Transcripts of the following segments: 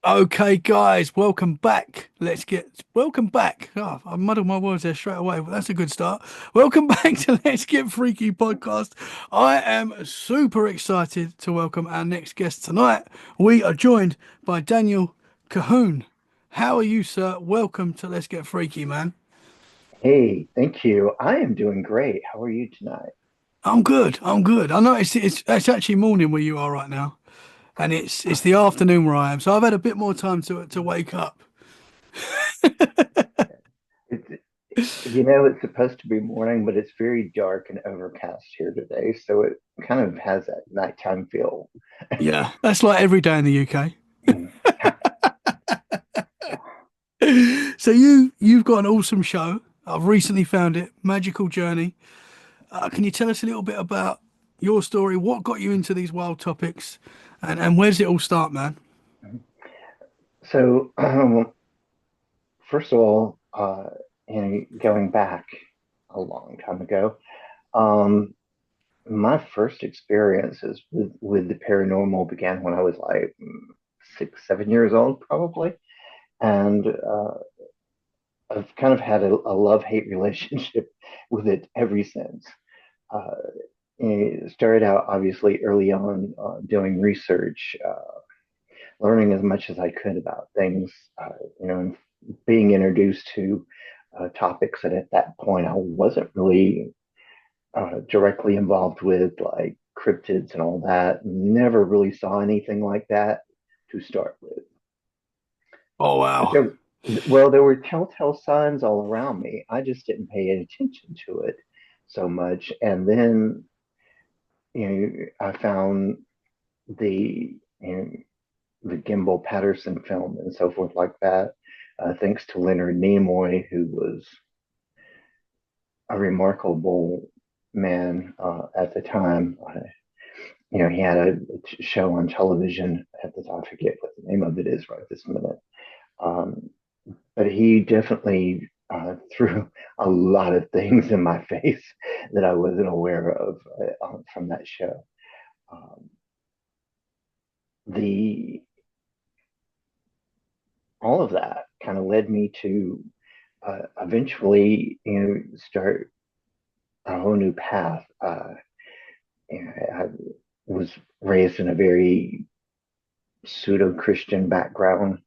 Okay, guys, welcome back. Welcome back. Oh, I muddled my words there straight away, but that's a good start. Welcome back to Let's Get Freaky podcast. I am super excited to welcome our next guest tonight. We are joined by Daniel Cohoon. How are you, sir? Welcome to Let's Get Freaky, man. Hey, thank you. I am doing great. How are you tonight? I'm good. I'm good. I know it's actually morning where you are right now, and it's the afternoon where I am, so I've had a bit more time to wake up. It's, it's supposed to be morning, but it's very dark and overcast here today, so it kind of has that nighttime feel. Yeah, that's like every day in the UK. Mm. So you've got an awesome show. I've recently found it, Magickal Journey. Can you tell us a little bit about your story? What got you into these wild topics, and where does it all start, man? So, first of all, going back a long time ago, um, my first experiences with the paranormal began when I was like 6, 7 years old, probably. And I've kind of had a love-hate relationship with it ever since. Uh, it started out obviously early on doing research, learning as much as I could about things, and being introduced to topics that at that point I wasn't really directly involved with, like cryptids and all that. Never really saw anything like that to start with. Oh But wow. there were telltale signs all around me. I just didn't pay any attention to it so much. And then, I found the, you know, the Gimbal Patterson film and so forth like that, thanks to Leonard Nimoy, who was a remarkable man at the time. He had a show on television at the time. I forget what the name of it is right this minute. Um, but he definitely threw a lot of things in my face that I wasn't aware of from that show. Um, the all of that kind of led me to eventually, start a whole new path. I was raised in a very pseudo-Christian background,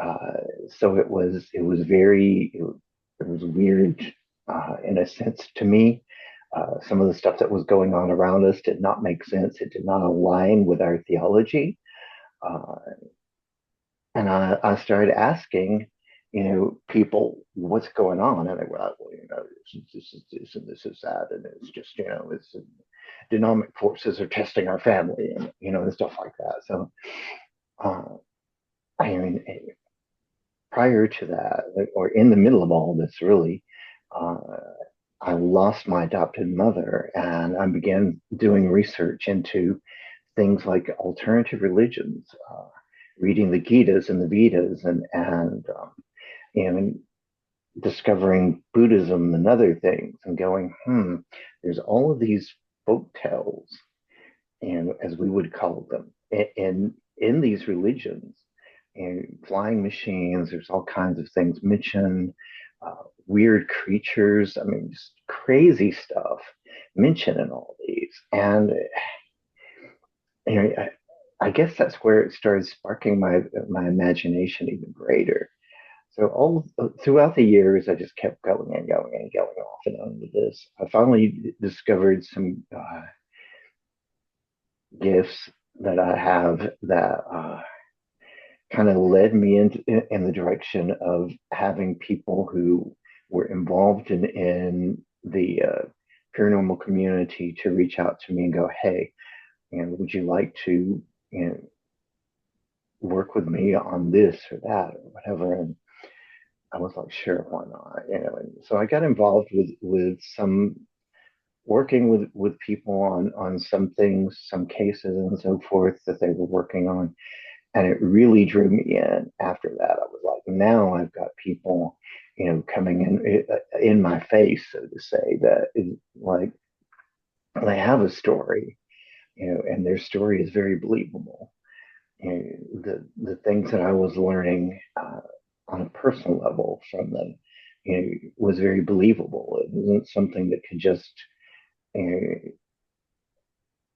uh, so it was weird in a sense to me. Some of the stuff that was going on around us did not make sense. It did not align with our theology. Uh, and I started asking, people, what's going on? And they were like, well, this is this and this is that. And it's just, it's dynamic forces are testing our family and, and stuff like that. So, uh, I mean, prior to that, or in the middle of all this, really, uh, I lost my adopted mother, and I began doing research into things like alternative religions, reading the Gitas and the Vedas, and discovering Buddhism and other things, and going, there's all of these folk tales, and as we would call them, in these religions, and flying machines. There's all kinds of things mentioned, weird creatures. I mean, just crazy stuff mentioned in all these. And I guess that's where it started sparking my imagination even greater. So all throughout the years, I just kept going and going and going off and on with this. I finally discovered some gifts that I have that kind of led me in the direction of having people who were involved in the paranormal community to reach out to me and go, hey, would you like to, you know, work with me on this or that or whatever? And I was like, sure, why not? And so I got involved with some working with people on some things, some cases and so forth that they were working on. And it really drew me in after that. I was like, now I've got people, coming in my face, so to say, that is like they have a story, and their story is very believable. the things that I was learning on a personal level from them, was very believable. It wasn't something that could just, you know,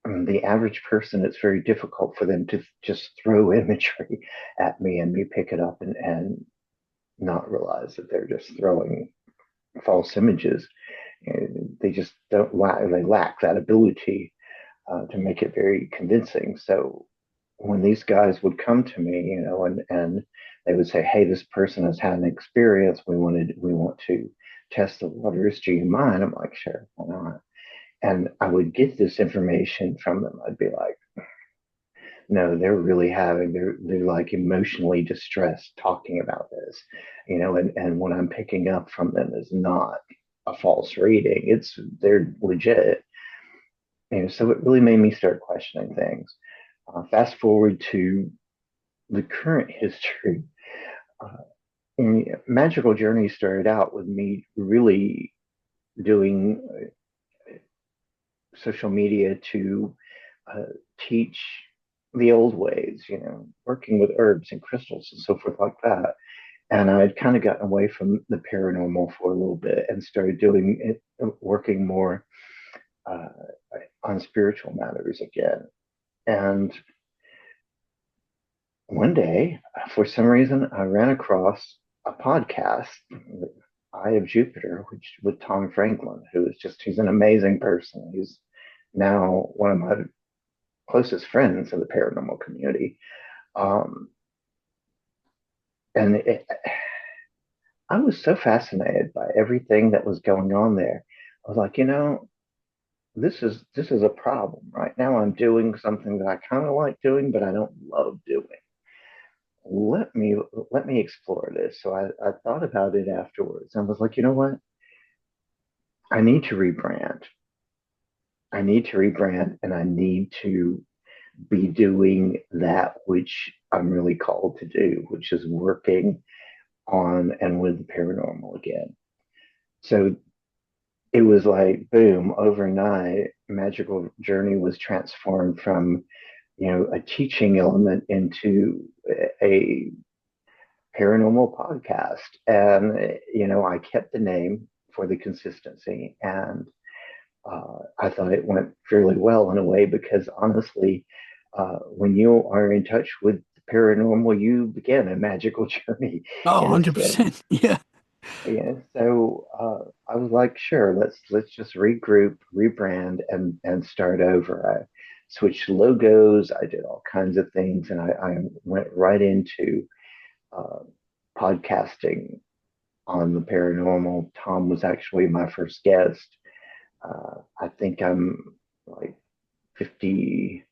I mean, the average person, it's very difficult for them to just throw imagery at me and me pick it up and not realize that they're just throwing false images. They just don't lack, they lack that ability to make it very convincing. So when these guys would come to me, and they would say, "Hey, this person has had an experience. We want to test the waters. Do you mind?" I'm like, "Sure, why not?" And I would get this information from them. I'd be like, "No, they're like emotionally distressed talking about this, and what I'm picking up from them is not a false reading. They're legit." So it really made me start questioning things. Fast forward to the current history. Uh, Magickal Journey started out with me really doing social media to uh, teach the old ways, working with herbs and crystals and so forth like that. And I'd kind of gotten away from the paranormal for a little bit and started doing it, working more uh, on spiritual matters again. And one day, for some reason, I ran across a podcast, Eye of Jupiter, which with Tom Franklin, he's an amazing person. He's now one of my closest friends in the paranormal community. Um, and I was so fascinated by everything that was going on there. I was like, this is a problem. Right now I'm doing something that I kind of like doing, but I don't love doing. let me let me explore this. So I thought about it afterwards and was like, you know what? I need to rebrand. I need to rebrand and I need to be doing that which I'm really called to do, which is working on and with the paranormal again. So it was like boom, overnight, Magickal Journey was transformed from, a teaching element into a paranormal podcast. And, I kept the name for the consistency. And I thought it went fairly well in a way because honestly, when you are in touch with the paranormal, you begin a magical journey Oh, in a sense. 100%. Yeah. Yeah, so I was like, sure, let's just regroup, rebrand, and start over. I switched logos, I did all kinds of things, and I went right into uh, podcasting on the paranormal. Tom was actually my first guest. I think I'm like 50,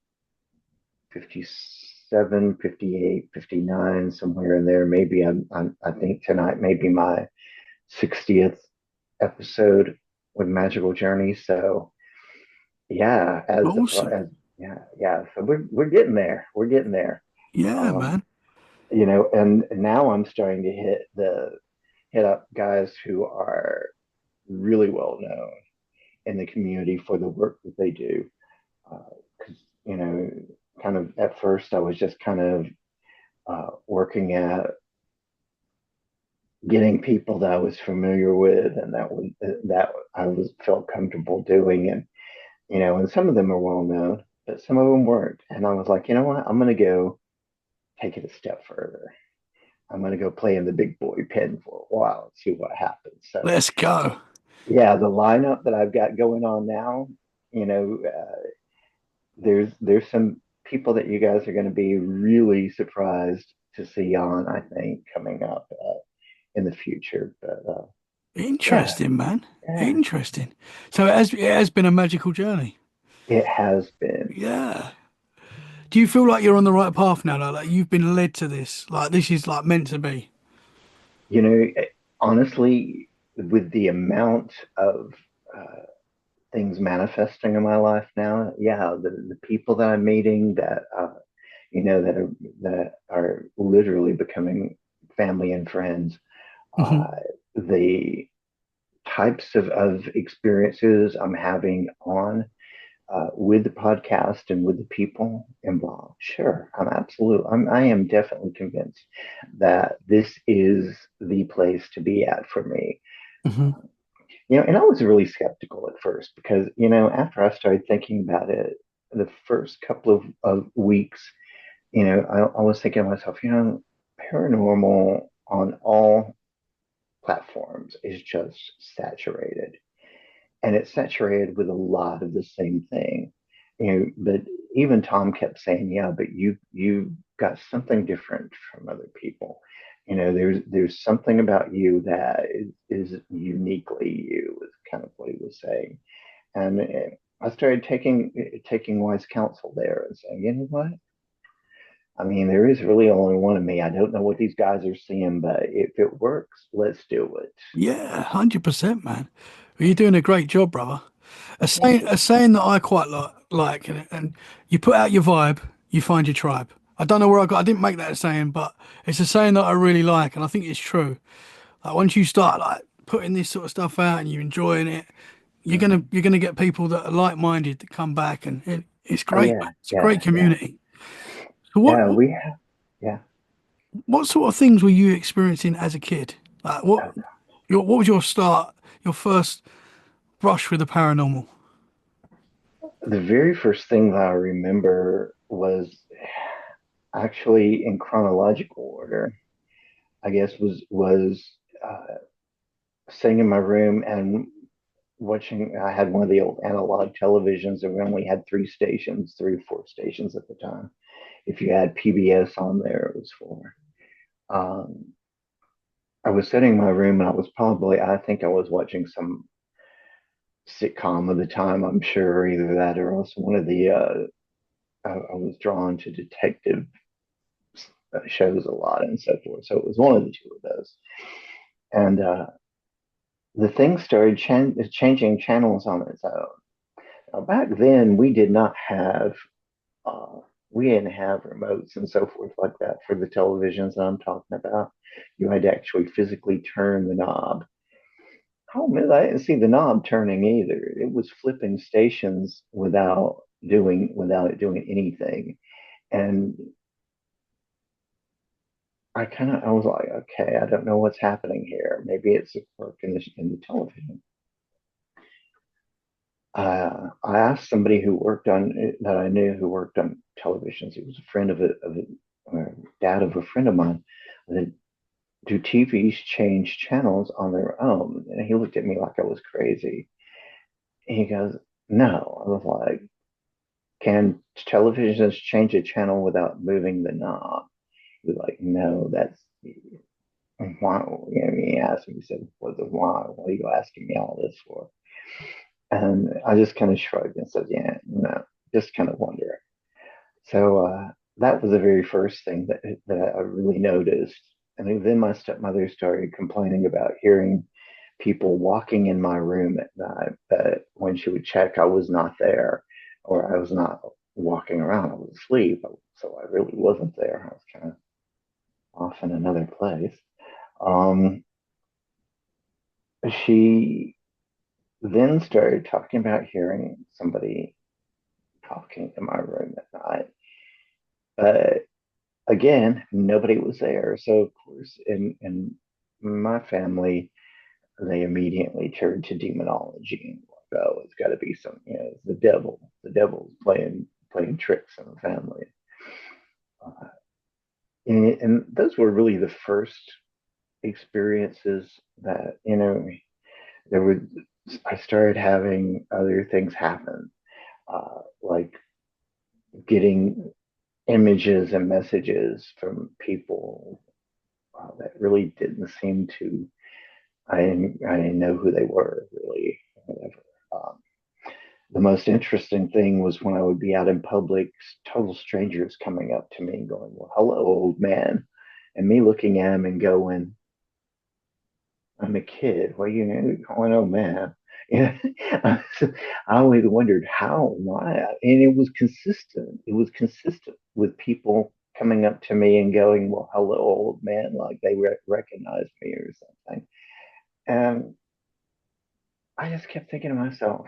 57, 58, 59, somewhere in there. Maybe I think tonight may be my 60th episode with Magickal Journey. So yeah, Awesome. yeah. So we're getting there. We're getting there. Yeah, Um, man. and now I'm starting to hit up guys who are really well known in the community for the work that they do. Because kind of at first I was just kind of working at getting people that I was familiar with and that I was felt comfortable doing, and some of them are well known, but some of them weren't. And I was like, you know what? I'm going to go take it a step further. I'm going to go play in the big boy pen for a while and see what happens. So Let's go. yeah, the lineup that I've got going on now, there's some people that you guys are going to be really surprised to see on, I think, coming up in the future. But yeah, Interesting, man. yeah, Interesting. So it has been a magical journey. it has been. Yeah. Do you feel like you're on the right path now, though? Like you've been led to this? Like this is like meant to be? You know, honestly, with the amount of uh, things manifesting in my life now, yeah, the people that I'm meeting that are literally becoming family and friends, Hmm. uh, the types of experiences I'm having on. with the podcast and with the people involved. Sure, I am definitely convinced that this is the place to be at for me. Hmm. And I was really skeptical at first because, after I started thinking about it, the first couple of weeks, I was thinking to myself, paranormal on all platforms is just saturated, and it's saturated with a lot of the same thing. But even Tom kept saying, "Yeah, but you got something different from other people. There's something about you that is uniquely you," is kind of what he was saying. And I started taking wise counsel there and saying, you know what? I mean, there is really only one of me. I don't know what these guys are seeing, but if it works, let's do it. Yeah, 100%, man. Well, you're doing a great job, brother. A Thank saying, you. a saying that I quite like, and you put out your vibe, you find your tribe. I don't know where I didn't make that a saying, but it's a saying that I really like, and I think it's true. Like once you start like putting this sort of stuff out and you're enjoying it, Mhm. you're gonna get people that are like-minded to come back, and it's Oh great, yeah, man. It's a great yeah, yeah, community. So yeah. We have, yeah. what sort of things were you experiencing as a kid? Like what was your start, your first brush with the paranormal? The very first thing that I remember was actually in chronological order. I guess was uh, sitting in my room and watching. I had one of the old analog televisions, and we only had three stations, three or four stations at the time. If you had PBS on there, it was four. Um, I was sitting in my room, and I think I was watching some sitcom of the time. I'm sure either that or else one of the. I was drawn to detective shows a lot and so forth. So it was one of the two of those. And the thing started changing channels on its own. Now, back then, uh, we didn't have remotes and so forth like that for the televisions that I'm talking about. You had to actually physically turn the knob. Problem is, I didn't see the knob turning either. It was flipping stations without it doing anything. And I was like, okay, I don't know what's happening here. Maybe it's a quirk in the television. I asked somebody who worked on that I knew who worked on televisions. He was a friend dad of a friend of mine. I said, do TVs change channels on their own? And he looked at me like I was crazy. And he goes, no. I was like, can televisions change a channel without moving the knob? He was like, no, that's why. He asked me, he said, why? What are you asking me all this for? And I just kind of shrugged and said, yeah, no, just kind of wondering. So that was the very first thing that I really noticed. And then my stepmother started complaining about hearing people walking in my room at night. But when she would check, I was not there, or I was not walking around. I was asleep, so I really wasn't there. I was kind of off in another place. Um, she then started talking about hearing somebody talking in my room at night. But again, nobody was there. So of course, in my family, they immediately turned to demonology and like, oh, it's got to be some, it's the devil. The devil's playing tricks in the family. Uh, and those were really the first experiences that there were. I started having other things happen, like getting images and messages from people that really didn't seem to. I didn't know who they were really. Whatever. Um, the most interesting thing was when I would be out in public, total strangers coming up to me and going, "Well, hello, old man," and me looking at him and going, "I'm a kid. What are you calling old man?" Yeah, I always wondered how, why, and it was consistent. It was consistent with people coming up to me and going, "Well, hello, old man," like they recognized me or something. And I just kept thinking to myself,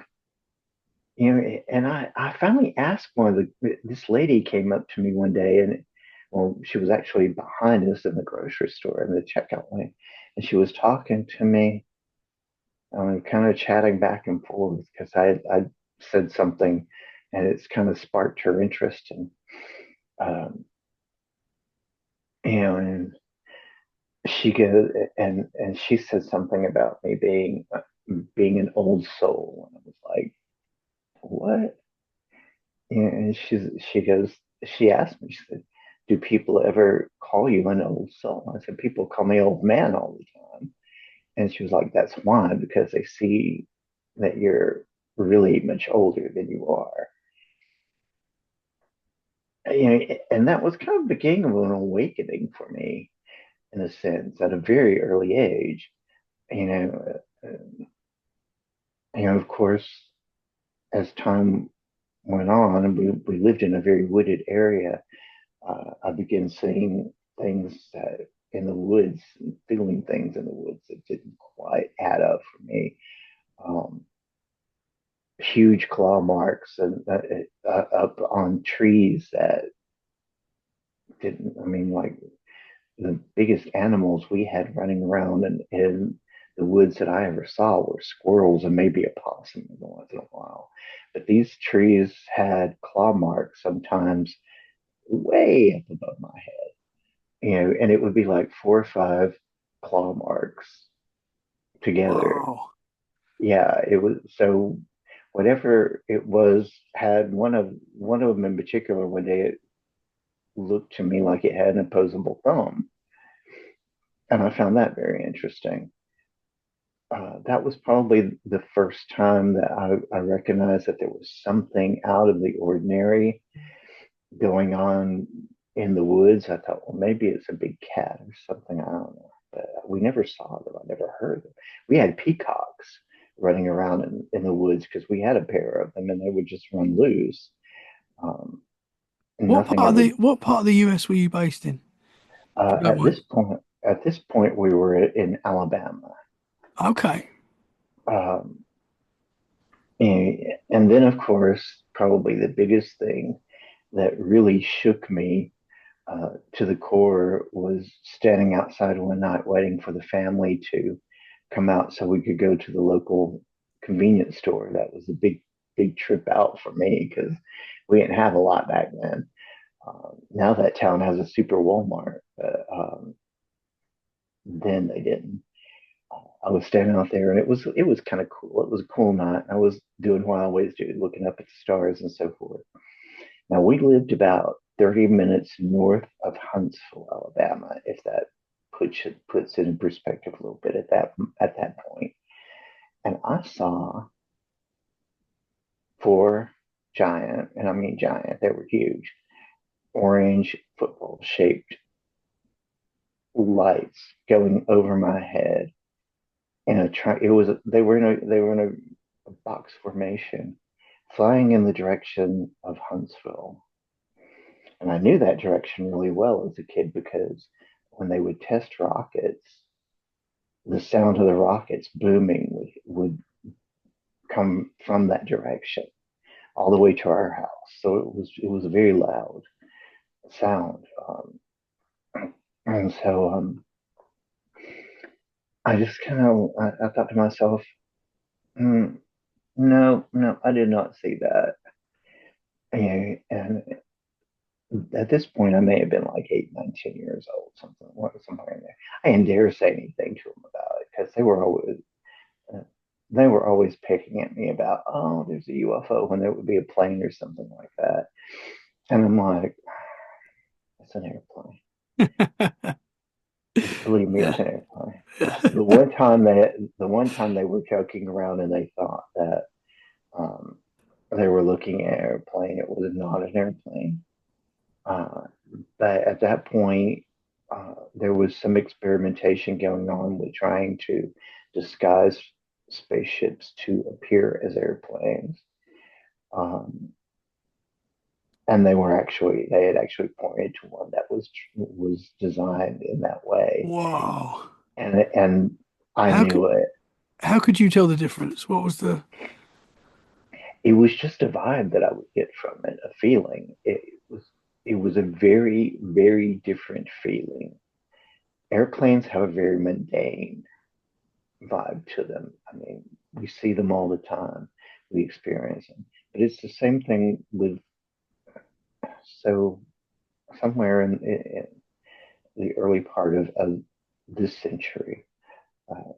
and I finally asked one of this lady came up to me one day, and well, she was actually behind us in the grocery store in the checkout lane, and she was talking to me, kind of chatting back and forth because I said something, and it's kind of sparked her interest, and um, and she goes and she said something about me being an old soul, and I was like, what? And she goes, she asked me, she said, do people ever call you an old soul? I said, people call me old man all the time. And she was like, that's why, because they see that you're really much older than you are. And that was kind of the beginning of an awakening for me, in a sense, at a very early age. You know, of course, as time went on, and we lived in a very wooded area, I began seeing things in the woods and feeling things in the woods that didn't quite add up for me. Um, Huge claw marks and up on trees that didn't. I mean, like the biggest animals we had running around in the woods that I ever saw were squirrels and maybe a possum once in a while. But these trees had claw marks sometimes way up above my head, and it would be like 4 or 5 claw marks together. Wow. Yeah, it was so whatever it was had one of them in particular one day it looked to me like it had an opposable thumb, and I found that very interesting. That was probably the first time that I recognized that there was something out of the ordinary going on in the woods. I thought, well, maybe it's a big cat or something. I don't know. But we never saw them. I never heard them. We had peacocks running around in the woods because we had a pair of them and they would just run loose. Um, Nothing ever. What part of the US were you based in? If you don't At mind. this point, we were in Alabama. Okay. Um, and then, of course, probably the biggest thing that really shook me to the core was standing outside one night waiting for the family to come out so we could go to the local convenience store. That was a big trip out for me because we didn't have a lot back then. Now that town has a super Walmart, but then they didn't. I was standing out there, and it was kind of cool. It was a cool night. I was doing what I always do, looking up at the stars and so forth. Now we lived about 30 minutes north of Huntsville, Alabama, if that puts it in perspective a little bit at that point. And I saw 4 giant, and I mean giant, they were huge, orange football shaped lights going over my head in a it was they were in a box formation flying in the direction of Huntsville. And I knew that direction really well as a kid because when they would test rockets, the sound of the rockets booming would come from that direction all the way to our house. So it was a very loud sound. And so I just kind of I thought to myself, mm, no, no, I did not see that. And at this point, I may have been like 8, 9, 10 years old, somewhere in there. I didn't dare say anything to them about it because uh, they were always picking at me about, oh, there's a UFO when there would be a plane or something like that. And I'm like, it's an airplane. Believe me, it's Yeah. an airplane. Yeah. The one time they were joking around and they thought that um, they were looking at an airplane, it was not an airplane. Uh, but at that point, there was some experimentation going on with trying to disguise spaceships to appear as airplanes. Um, and they had actually pointed to one that was designed in that way, Wow. and I How could knew it. how could you tell the difference? What was the it was just a vibe that I would get from it, a feeling. It was a very, very different feeling. Airplanes have a very mundane vibe to them. I mean, we see them all the time, we experience them. But it's the same thing with, so somewhere in the early part of this century, uh,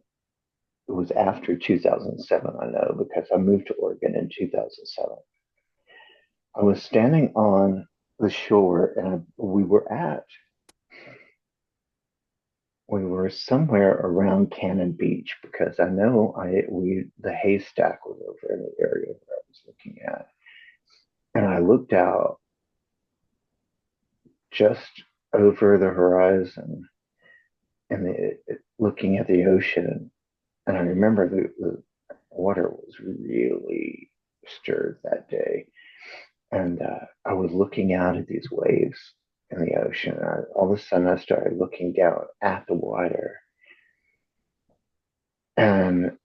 it was after 2007, I know, because I moved to Oregon in 2007. I was standing on the shore, and we were somewhere around Cannon Beach, because I know the haystack was over in the area where I was looking at. And I looked out just over the horizon and looking at the ocean. And I remember the water was really stirred that day. And I was looking out at these waves in the ocean. All of a sudden, I started looking down at the water. And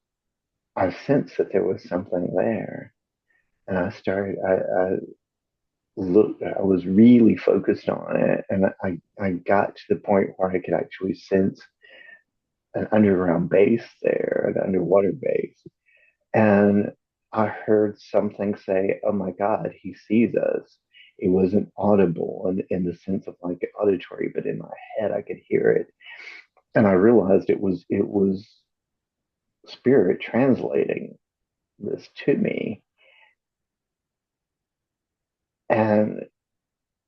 I sensed that there was something there. And I was really focused on it. And I got to the point where I could actually sense an underground base there, an underwater base. And I heard something say, "Oh my God, he sees us." It wasn't audible in the sense of like auditory, but in my head I could hear it. And I realized it was spirit translating this to me. And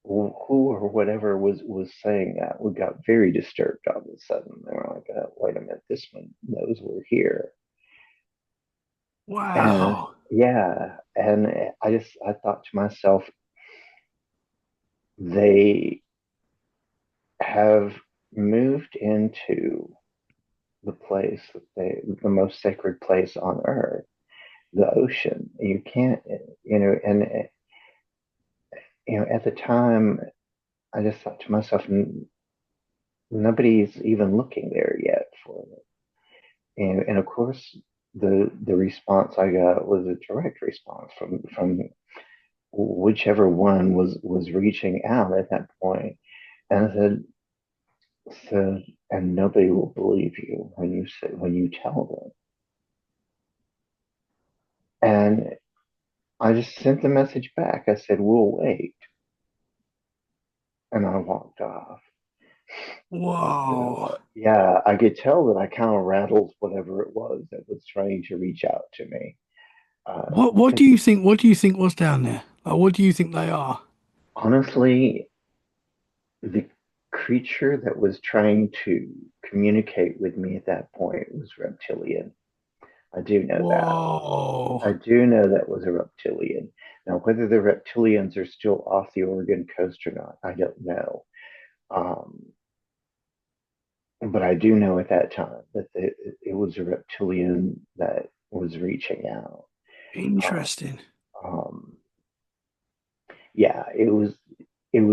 who or whatever was saying that, we got very disturbed all of a sudden. They were like, "Wait a minute, this one knows we're here." And Wow. yeah, and I thought to myself, they have moved into the place that the most sacred place on earth, the ocean. You can't, and at the time, I just thought to myself, nobody's even looking there yet for it. And of course, the response I got was a direct response from whichever one was reaching out at that point, and I said, and nobody will believe you when you tell them. And I just sent the message back. I said, "We'll wait." And I walked off. Whoa. So, yeah, I could tell that I kind of rattled whatever it was that was trying to reach out to me. What do Because you think? What do you think was down there? Like, what do you think they are? honestly, the creature that was trying to communicate with me at that point was reptilian. I do know that. I Whoa. do know that was a reptilian. Now, whether the reptilians are still off the Oregon coast or not, I don't know. Um, but I do know at that time that it was a reptilian that was reaching out. Uh, Interesting. um, yeah, it was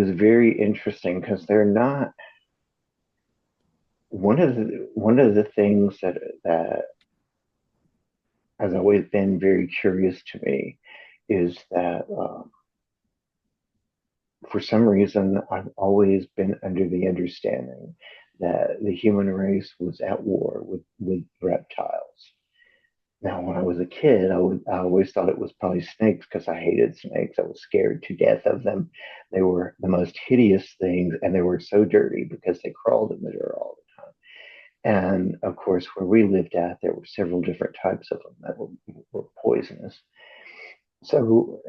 very interesting because they're not one of the things that has always been very curious to me is that for some reason I've always been under the understanding that the human race was at war with reptiles. Now, when I was a kid, I always thought it was probably snakes because I hated snakes. I was scared to death of them. They were the most hideous things, and they were so dirty because they crawled in the dirt all the time. And of course, where we lived at, there were several different types of them that were poisonous. So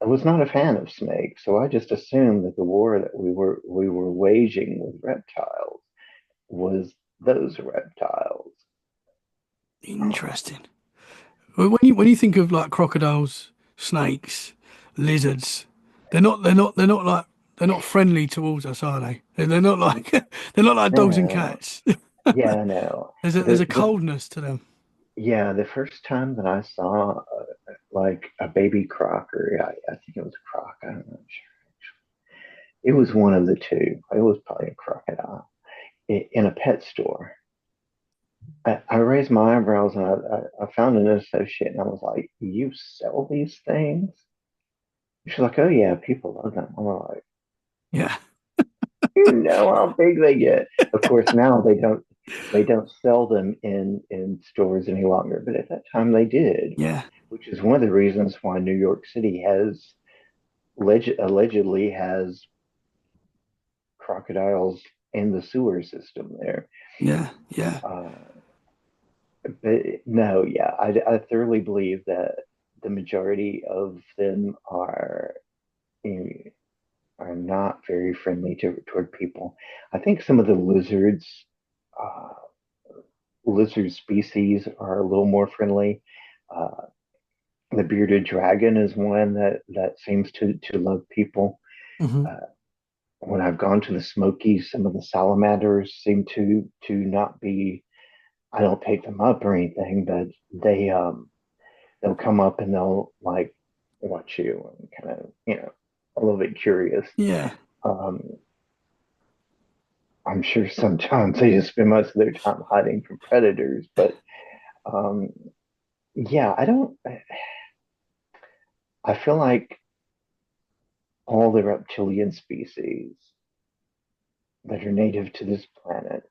I was not a fan of snakes. So I just assumed that the war that we were waging with reptiles was those reptiles. Um, Interesting. When you think of like crocodiles, snakes, lizards, they're not friendly towards us, are they? They're not like they're not like dogs and no, cats. yeah, no. There's a coldness to them. Yeah, the first time that I saw like a baby croc, or I think it was a croc, I'm not sure. It was one of the two. It was probably a crocodile in a pet store. I raised my eyebrows and I found an associate and I was like, "You sell these things?" She's like, "Oh yeah, people love them." I'm like, Yeah, "You know how big they get?" Of course, now they don't sell them in stores any longer, but at that time they did, yeah, which is one of the reasons why New York City has allegedly has crocodiles in the sewer system there. yeah, yeah, Uh, but no, yeah, I thoroughly believe that the majority of them you know, are not very friendly toward people. I think some of the uh, lizard species are a little more friendly. Uh, the bearded dragon is one that seems to love people. hmm, Uh, when I've gone to the Smokies, some of the salamanders seem to not be. I don't take them up or anything, but they'll come up and they'll like watch you and kind of a little bit curious. yeah. Um, I'm sure sometimes they just spend most of their time hiding from predators, but um, yeah, I don't. I feel like all the reptilian species that are native to this planet,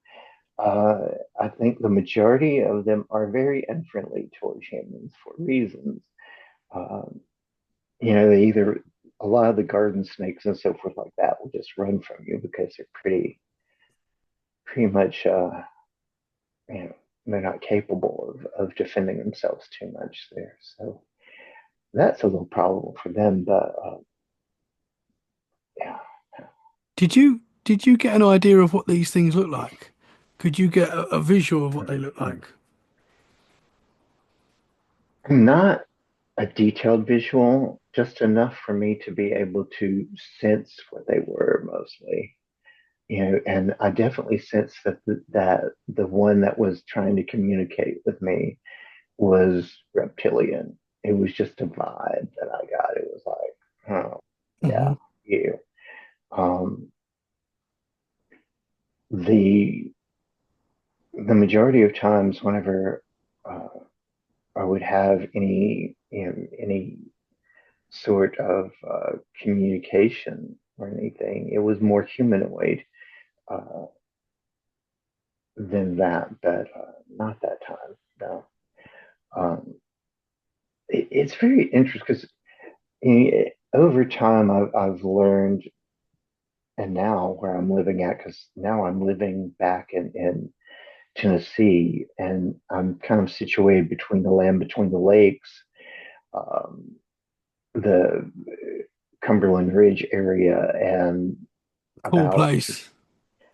uh, I think the majority of them are very unfriendly towards humans for reasons. Um, they either a lot of the garden snakes and so forth like that will just run from you because they're pretty much you know they're not capable of defending themselves too much there. So that's a little problem for them. But yeah, Did you get an idea of what these things look like? Could you get a visual of what they look like? not a detailed visual, just enough for me to be able to sense what they were mostly. And I definitely sensed that the one that was trying to communicate with me was reptilian. It was just a vibe that I got. It was like, oh yeah, Hmm. you. Um, the the majority of times, whenever uh, I would have any sort of communication or anything, it was more humanoid uh, than that, but not that time. No. Um, it's very interesting because over time I've learned, and now where I'm living at, because now I'm living back in Tennessee, and I'm kind of situated between the land between the lakes, um, the Cumberland Ridge area, and Cool about place.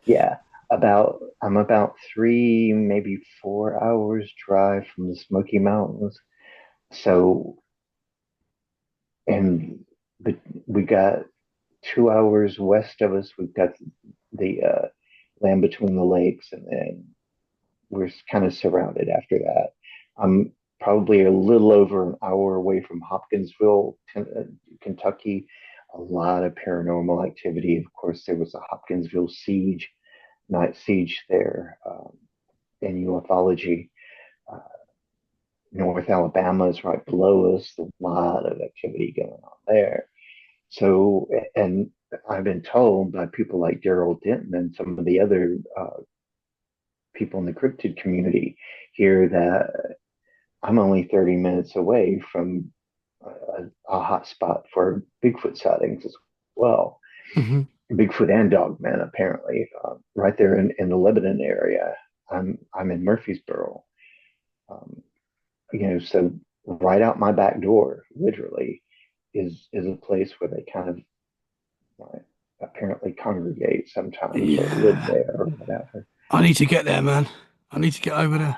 yeah, I'm about 3, maybe 4 hours drive from the Smoky Mountains. So, and but we got 2 hours west of us, we've got the land between the lakes, and then we're kind of surrounded after that. I'm probably a little over an hour away from Hopkinsville, Kentucky. A lot of paranormal activity. Of course, there was a Hopkinsville siege, night siege there in ufology. Uh, North Alabama is right below us. A lot of activity going on there. So, and I've been told by people like Daryl Denton and some of the other people in the cryptid community here that I'm only 30 minutes away from a hot spot for Bigfoot sightings as well. Hmm. Bigfoot and Dogman, apparently, right there in the Lebanon area. I'm in Murfreesboro, um, so right out my back door, literally, is a place where they kind of apparently congregate sometimes or live Yeah. there or whatever. I need to get there, man. I need to get over there.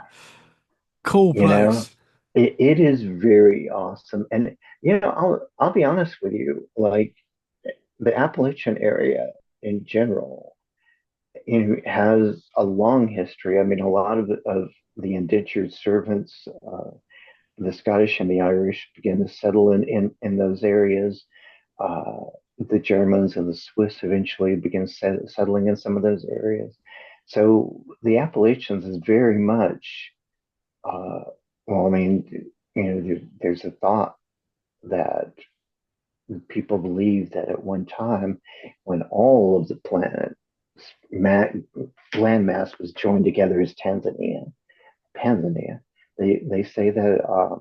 Cool You know, place. it is very awesome, and I'll be honest with you, like the Appalachian area in general, has a long history. I mean, a lot of the indentured servants, the Scottish and the Irish began to settle in those areas. Uh, the Germans and the Swiss eventually began settling in some of those areas. So the Appalachians is very much, uh, well, I mean, there's a thought that people believe that at one time, when all of the planet ma- landmass was joined together as Tanzania, they say that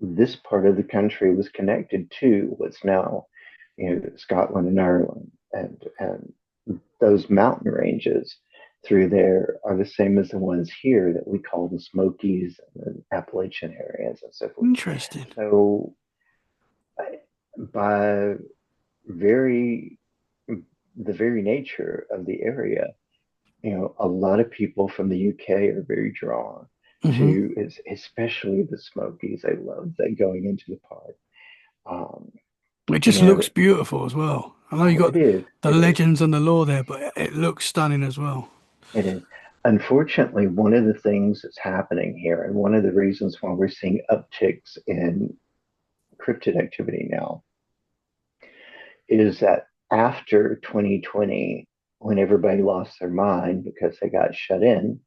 this part of the country was connected to what's now, Scotland and Ireland, and those mountain ranges through there are the same as the ones here that we call the Smokies and the Appalachian areas and so forth. Interesting. So by very the very nature of the area, a lot of people from the UK are very drawn Hmm. to, especially the Smokies. They love that going into the park. Um, It you just know, looks beautiful as well. I know you oh, it got is, the it is, legends and the lore there, but it looks stunning as well. it is. Unfortunately, one of the things that's happening here, and one of the reasons why we're seeing upticks in cryptid activity now, is that after 2020, when everybody lost their mind because they got shut in,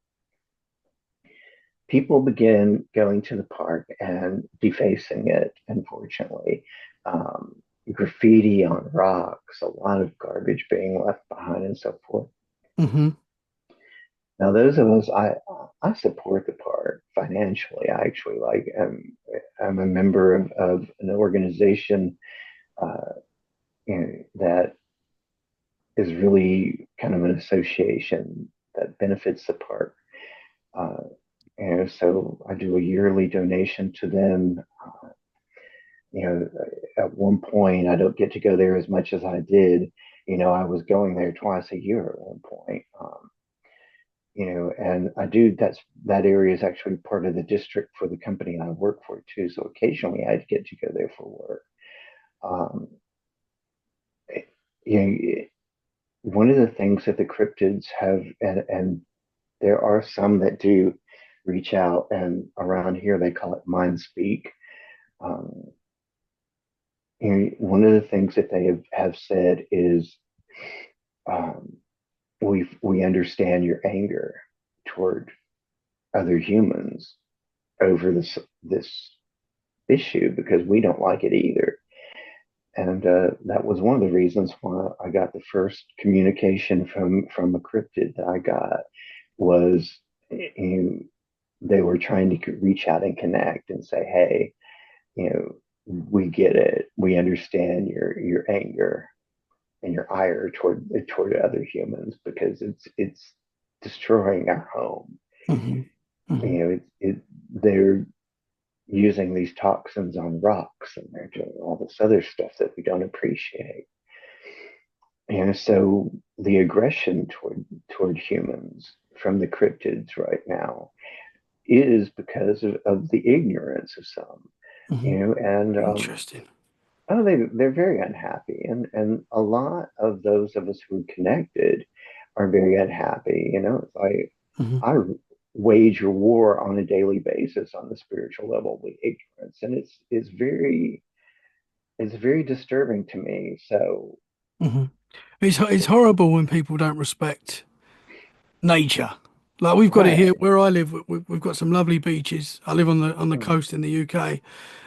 people began going to the park and defacing it, unfortunately. Um, Graffiti on rocks, a lot of garbage being left behind, and so forth. Hmm. Now, those of us, I support the park financially. I actually I'm a member of an organization uh, that is really kind of an association that benefits the park. Uh, and so I do a yearly donation to them. You know, at one point, I don't get to go there as much as I did. I was going there twice a year at one point. And that area is actually part of the district for the company I work for too. So occasionally I'd get to go there for work. Um, you know, one of the things that the cryptids have, and there are some that do reach out, and around here they call it mind speak. Um, One of the things that they have said is, um, we understand your anger toward other humans over this issue because we don't like it either. And that was one of the reasons why I got the first communication from a cryptid that I got was, they were trying to reach out and connect and say, hey, we get it, we understand your anger and your ire toward other humans because it's destroying our home. Hmm. Hmm. They're using these toxins on rocks and they're doing all this other stuff that we don't appreciate. So the aggression toward humans from the cryptids right now is because of the ignorance of some, Hmm. and Interesting. oh, they're very unhappy, and a lot of those of us who are connected are very unhappy. It's like Hmm. I wage a war on a daily basis on the spiritual level with ignorance, and it's very disturbing to me. So, Hmm. It's horrible when people don't respect nature. Like we've got it here right. where I live. We've got some lovely beaches. I live on the Mm. coast in the UK,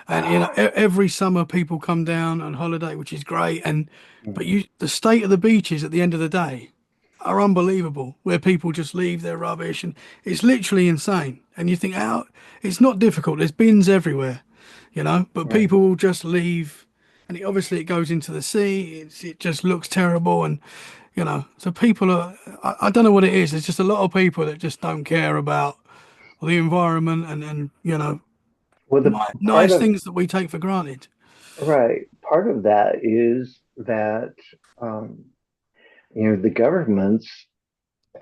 and Ah, every summer people come down on holiday, which is great. And but mm, the state of the beaches at the end of the day are unbelievable. Where people just leave their rubbish, and it's literally insane. And you think, out, it's not difficult. There's bins everywhere, but right. people will just leave, and obviously it goes into the sea. It just looks terrible, and so people are, I don't know what it is. There's just a lot of people that just don't care about the environment and Well, the part nice of things that we take for granted. right, part of that is that um, the governments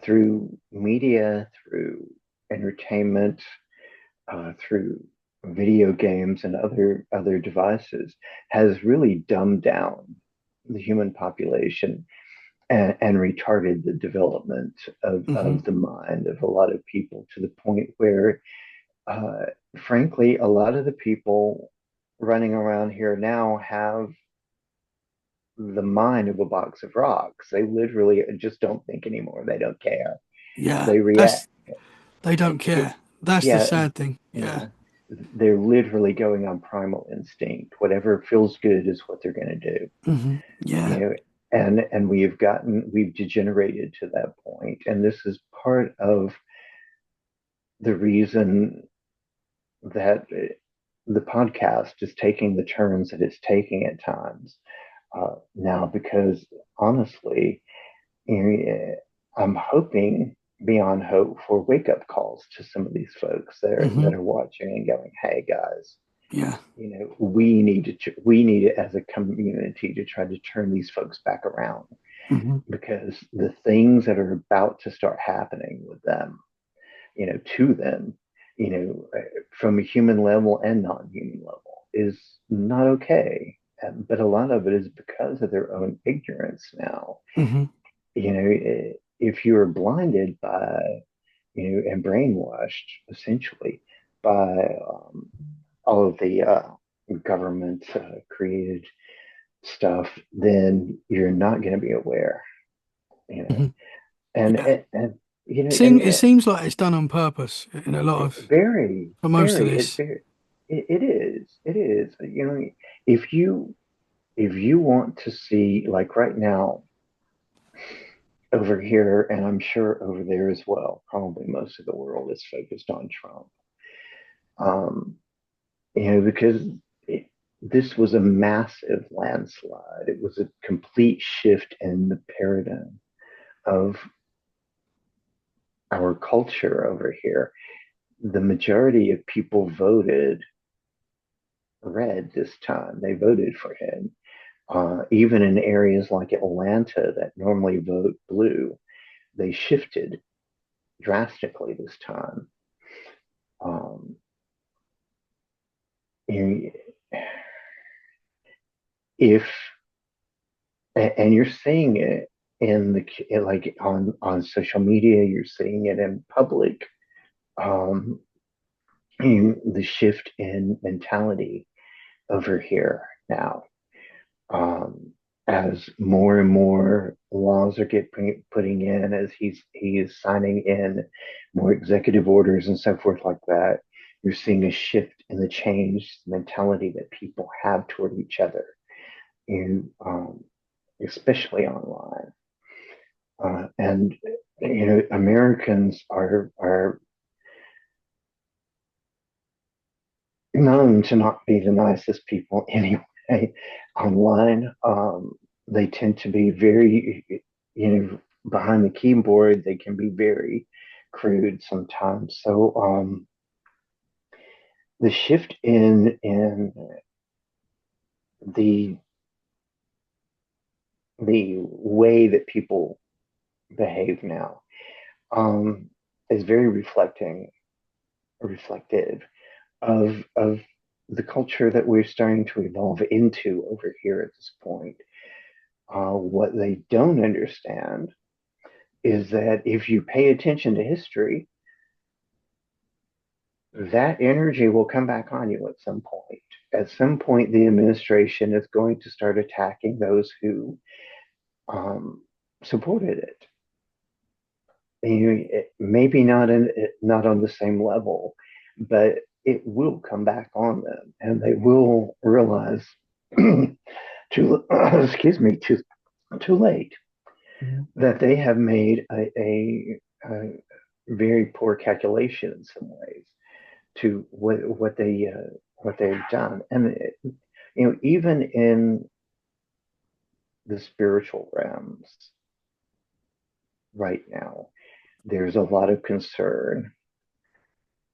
through media, through entertainment, through video games and other devices, has really dumbed down the human population and retarded the development Hmm. of the mind of a lot of people to the point where, uh, frankly, a lot of the people running around here now have the mind of a box of rocks. They literally just don't think anymore. They don't care. Yeah, They that's react. they don't care. That's the Yeah, sad thing. Yeah. yeah. They're literally going on primal instinct. Whatever feels good is what they're going to do. You Yeah. know, and we've degenerated to that point, and this is part of the reason that the podcast is taking the turns that it's taking at times now, because honestly, you know, I'm hoping beyond hope for wake up calls to some of these folks hmm that are watching and going, "Hey guys, Yeah. we need it as a community to try to turn these folks back around, hmm because the things that are about to start happening with them, to them, from a human level and non-human level, is not okay. But a lot of it is because of their own ignorance now. hmm If you are blinded by, and brainwashed essentially by all of the government created stuff, then you're not going to be aware, you know, hmm and, Yeah. and, and you know, It seems like it's done on purpose in a lot of very, for most of very, it's this. very, it is, if you want to see, like right now over here, and I'm sure over there as well, probably most of the world is focused on Trump. Um, because it, this was a massive landslide. It was a complete shift in the paradigm of our culture over here. The majority of people voted red this time. They voted for him. Even in areas like Atlanta that normally vote blue, they shifted drastically this time. Um, if and you're seeing it in like on social media, you're seeing it in public. Um, the shift in mentality over here now, um, as more and more laws are putting in, as he is signing in more executive orders and so forth like that. You're seeing a shift in the change mentality that people have toward each other, and especially online. And Americans are known to not be the nicest people anyway online. They tend to be very, behind the keyboard. They can be very crude sometimes. So the shift in the the way that people behave now um, is very reflective of the culture that we're starting to evolve into over here at this point. What they don't understand is that if you pay attention to history, that energy will come back on you at some point. At some point, the administration is going to start attacking those who um, supported it. Maybe not on the same level, but it will come back on them, and they will realize too excuse me too late Mhm. that they have made a very poor calculation in some ways to what they've done, and even in the spiritual realms right now, there's a lot of concern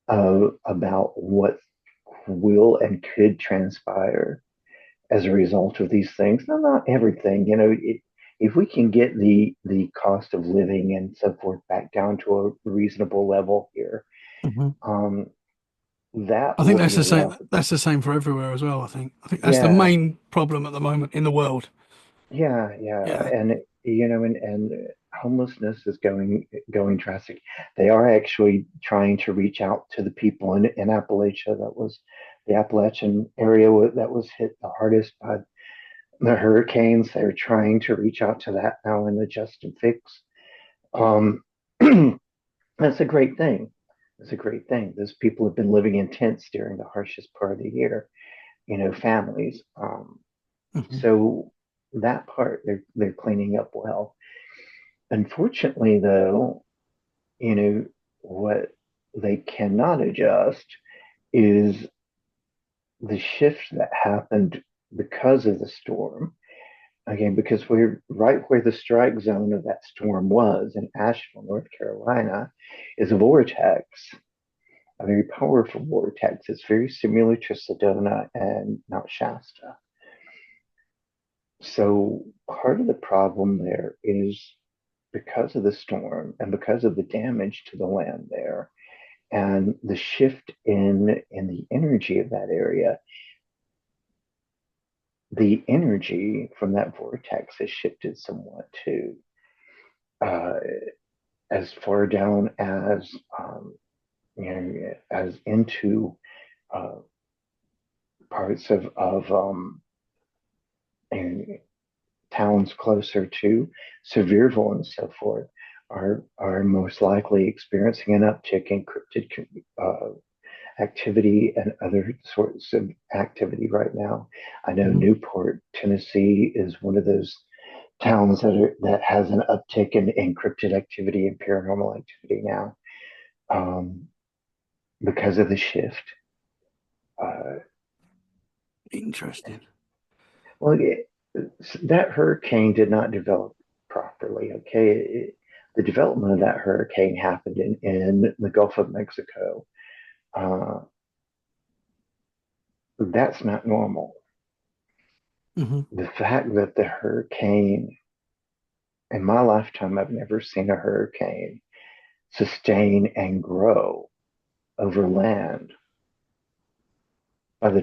about what will and could transpire as a result of these things. No, not everything. If we can get the cost of living and so forth back down to a reasonable level here, Mhm. um, that I think will that's be a the same. lot. That's the same for everywhere as well. I think that's the Yeah, main problem at the moment in the world. yeah, Yeah. and and homelessness is going drastic. They are actually trying to reach out to the people in Appalachia. That was the Appalachian area that was hit the hardest by the hurricanes, they're trying to reach out to that now and adjust and fix. Um, that's a great thing. It's a great thing. Those people have been living in tents during the harshest part of the year, families. Hmm. So that part they're cleaning up well. Unfortunately, though, what they cannot adjust is the shift that happened because of the storm. Again, because we're right where the strike zone of that storm was in Asheville, North Carolina, is a vortex, a very powerful vortex. It's very similar to Sedona and Mount Shasta. So part of the problem there is because of the storm and because of the damage to the land there and the shift in the energy of that area, the energy from that vortex has shifted somewhat too. Uh, as far down as into uh, parts of and towns closer to Sevierville and so forth are most likely experiencing an uptick in cryptid activity and other sorts of activity right now. I know Hmm. Newport, Tennessee, is one of those towns that has an uptick in cryptid activity and paranormal activity now, um, because of the shift. Uh, Interesting. well, that hurricane did not develop properly. Okay, the development of that hurricane happened in the Gulf of Mexico. Uh, that's not normal. Hmm. The fact that the hurricane, in my lifetime, I've never seen a hurricane sustain and grow over land. By the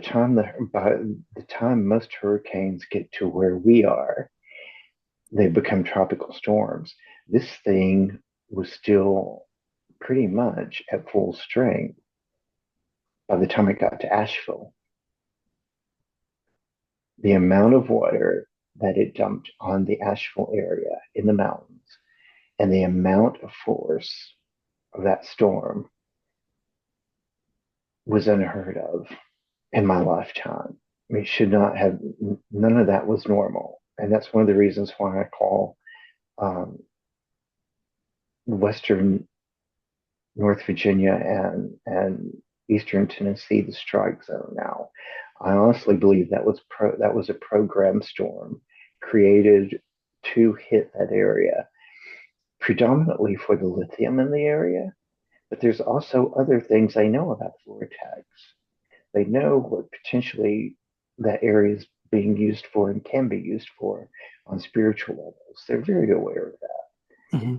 time most hurricanes get to where we are, they become tropical storms. This thing was still pretty much at full strength by the time it got to Asheville. The amount of water that it dumped on the Asheville area in the mountains and the amount of force of that storm was unheard of in my lifetime. I mean, it should not have, none of that was normal. And that's one of the reasons why I call um, Western North Virginia and Eastern Tennessee the strike zone now. I honestly believe that was a program storm created to hit that area, predominantly for the lithium in the area. But there's also other things they know about the vortex. They know what potentially that area is being used for and can be used for on spiritual levels. They're very aware of that. Hmm.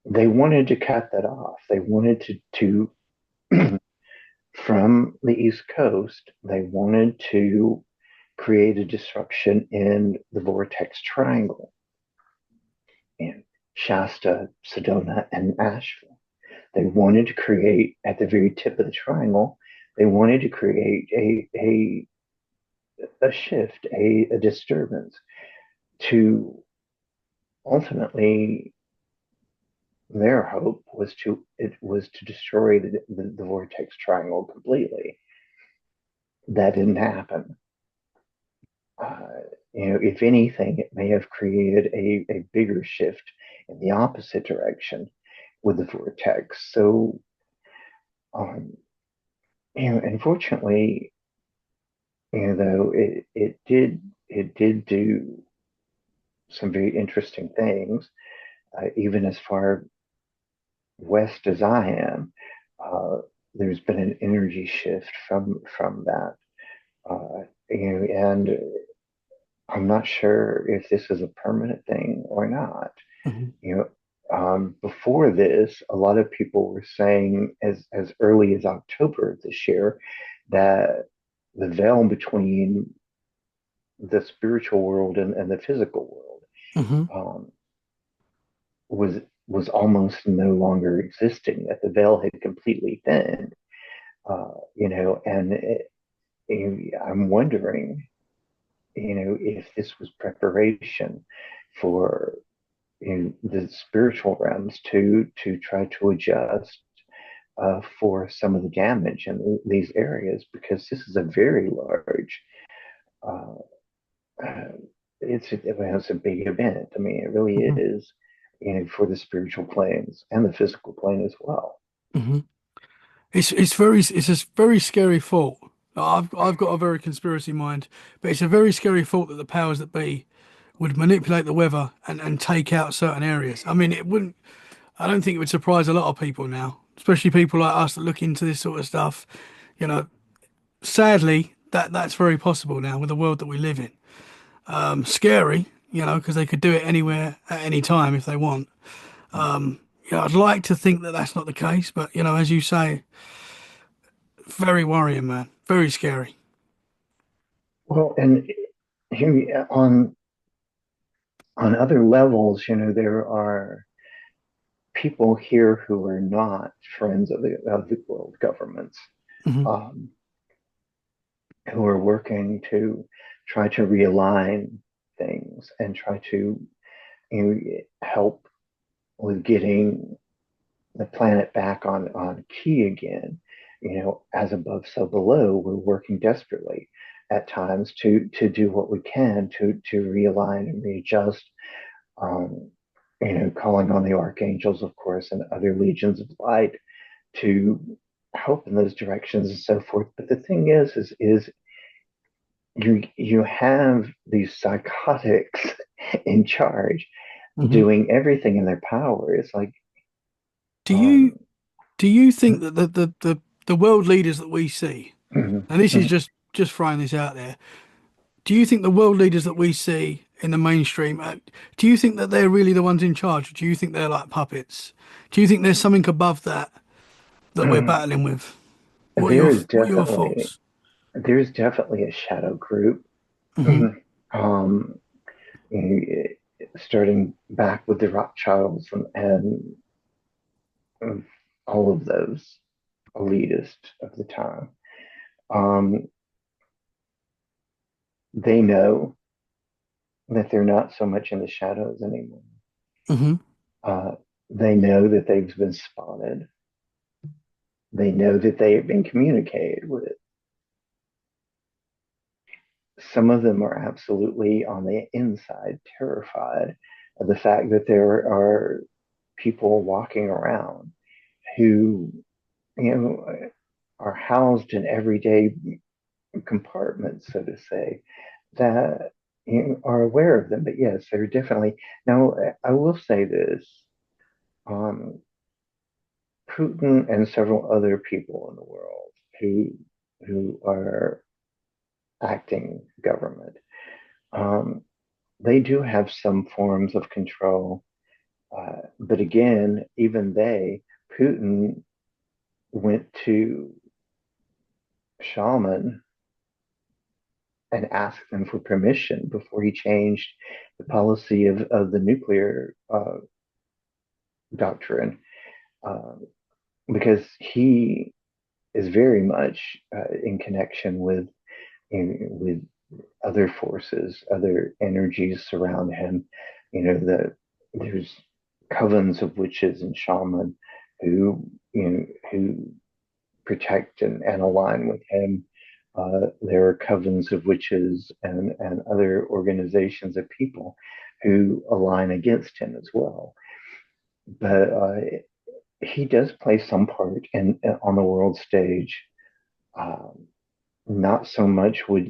They wanted to cut that off. They wanted to from the East Coast, they wanted to create a disruption in the vortex triangle in Shasta, Sedona, and Asheville. They wanted to create at the very tip of the triangle, they wanted to create a shift, a disturbance to ultimately their hope was to destroy the vortex triangle completely. That didn't happen. uh, if anything, it may have created a bigger shift in the opposite direction with the vortex. So, um, unfortunately, though it did do some very interesting things, even as far west as I am. Uh, there's been an energy shift from that, and I'm not sure if this is a permanent thing or not. Hmm. You Before this, a lot of people were saying as early as October of this year that the veil between the spiritual world and the physical world Hmm. um, was was almost no longer existing. That the veil had completely thinned. And I'm wondering if this was preparation for the spiritual realms to try to adjust for some of the damage in these areas, because this is a very large. Uh, uh, it's a big event. I mean, it really Hmm. is, for the spiritual planes and the physical plane as well. Hmm. It's a very scary thought. I've got a very conspiracy mind, but it's a very scary thought that the powers that be would manipulate the weather and take out certain areas. I mean, it wouldn't. I don't think it would surprise a lot of people now, especially people like us that look into this sort of stuff. You know, sadly, that's very possible now with the world that we live in. Scary, because they could do it anywhere at any time if they want. I'd like to think that that's not the case, but as you say, very worrying, man. Very scary. Well, and on other levels, there are people here who are not friends of the world governments, Hmm. um, who are working to try to realign things and try to help with getting the planet back on key again. As above, so below. We're working desperately at times to do what we can to realign and readjust. Um, calling on the archangels, of course, and other legions of light to help in those directions and so forth. But the thing is you have these psychotics in charge Hmm. doing everything in their power. It's like, Do you um, do you think that the world leaders that we see, and this is just throwing this out there, do you think the world leaders that we see in the mainstream, do you think that they're really the ones in charge? Or do you think they're like puppets? Do you think there's something above that we're battling with? What are there your is what are your definitely thoughts? there's definitely a shadow group. Hmm. um, Starting back with the Rothschilds and all of those elitists of the time. Um, they know that they're not so much in the shadows anymore. Hmm. Uh, they know that they've been spotted. They know that they have been communicated with. Some of them are absolutely on the inside terrified of the fact that there are people walking around who, you know, are housed in everyday compartments, so to say, that are aware of them. But yes, they're definitely. Now, I will say this: um, Putin and several other people in the world who are acting government, um, they do have some forms of control. But again, even Putin went to shaman and asked them for permission before he changed the policy of the nuclear doctrine, uh, because he is very much in connection with other forces, other energies surround him. There's covens of witches and shaman who protect and align with him. There are covens of witches and other organizations of people who align against him as well. But he does play some part on the world stage. Um, Not so much with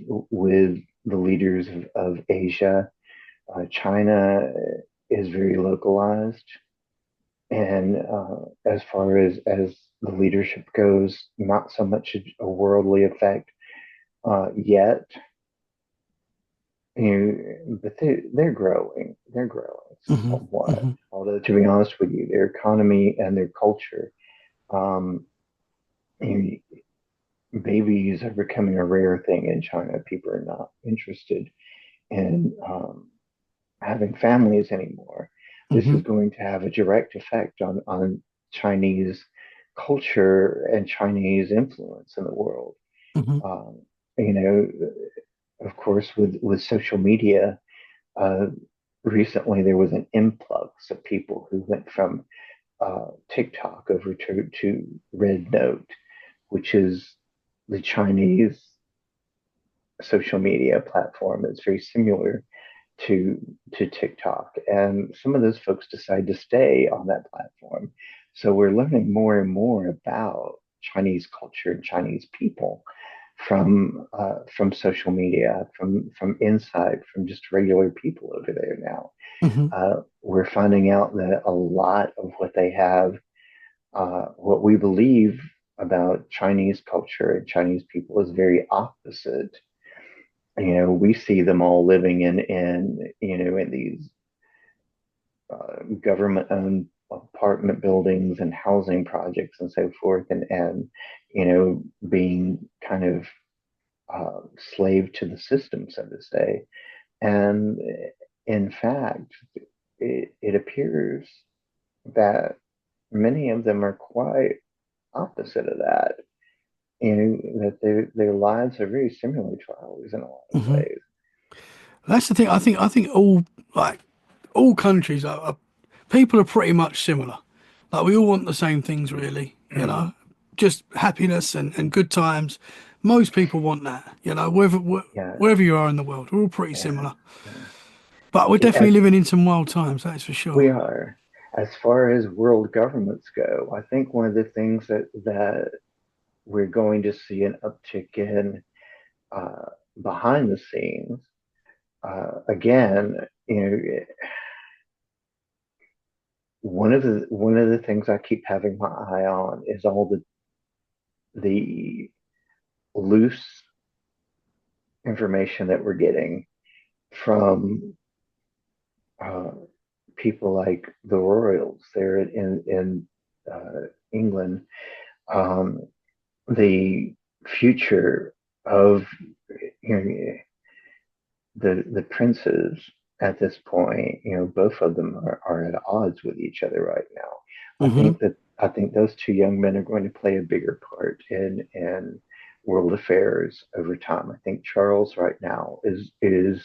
the leaders of Asia. China is very localized, and as far as the leadership goes, not so much a worldly effect yet. But they're growing. They're growing Hmm. somewhat. Hmm. Although, to be honest with you, their economy and their culture, um, you babies are becoming a rare thing in China. People are not interested in having families anymore. This Hmm. is going to have a direct effect on Chinese culture and Chinese influence in the world. Hmm. Um, you know, of course, with social media, uh, recently there was an influx of people who went from TikTok over to Red Note, which is the Chinese social media platform that's very similar to TikTok. And some of those folks decide to stay on that platform. So we're learning more and more about Chinese culture and Chinese people from social media, from inside, from just regular people over there now. Hmm. We're finding out that a lot of what they have, what we believe about Chinese culture and Chinese people is very opposite. We see them all living in these government-owned apartment buildings and housing projects and so forth, and being kind of slave to the system, so to say. And in fact, it appears that many of them are quite opposite of that. That their lives are very similar to ours in a lot of Hmm. ways. That's the thing. I think all like all countries are people are pretty much similar. Like we all want the same things, really. Just happiness and good times. Most people want that. Yeah, Wherever you are in the world, we're all pretty yeah, similar. yeah. But we're definitely As living in some wild times, that's for we sure. are, as far as world governments go, I think one of the things that we're going to see an uptick in behind the scenes. Again, one of the things I keep having my eye on is all the loose information that we're getting from uh, people like the royals there in England. Um, the future of you know, the princes at this point, both of them are at odds with each other right now. Hmm. I think those two young men are going to play a bigger part in world affairs over time. I think Charles right now is you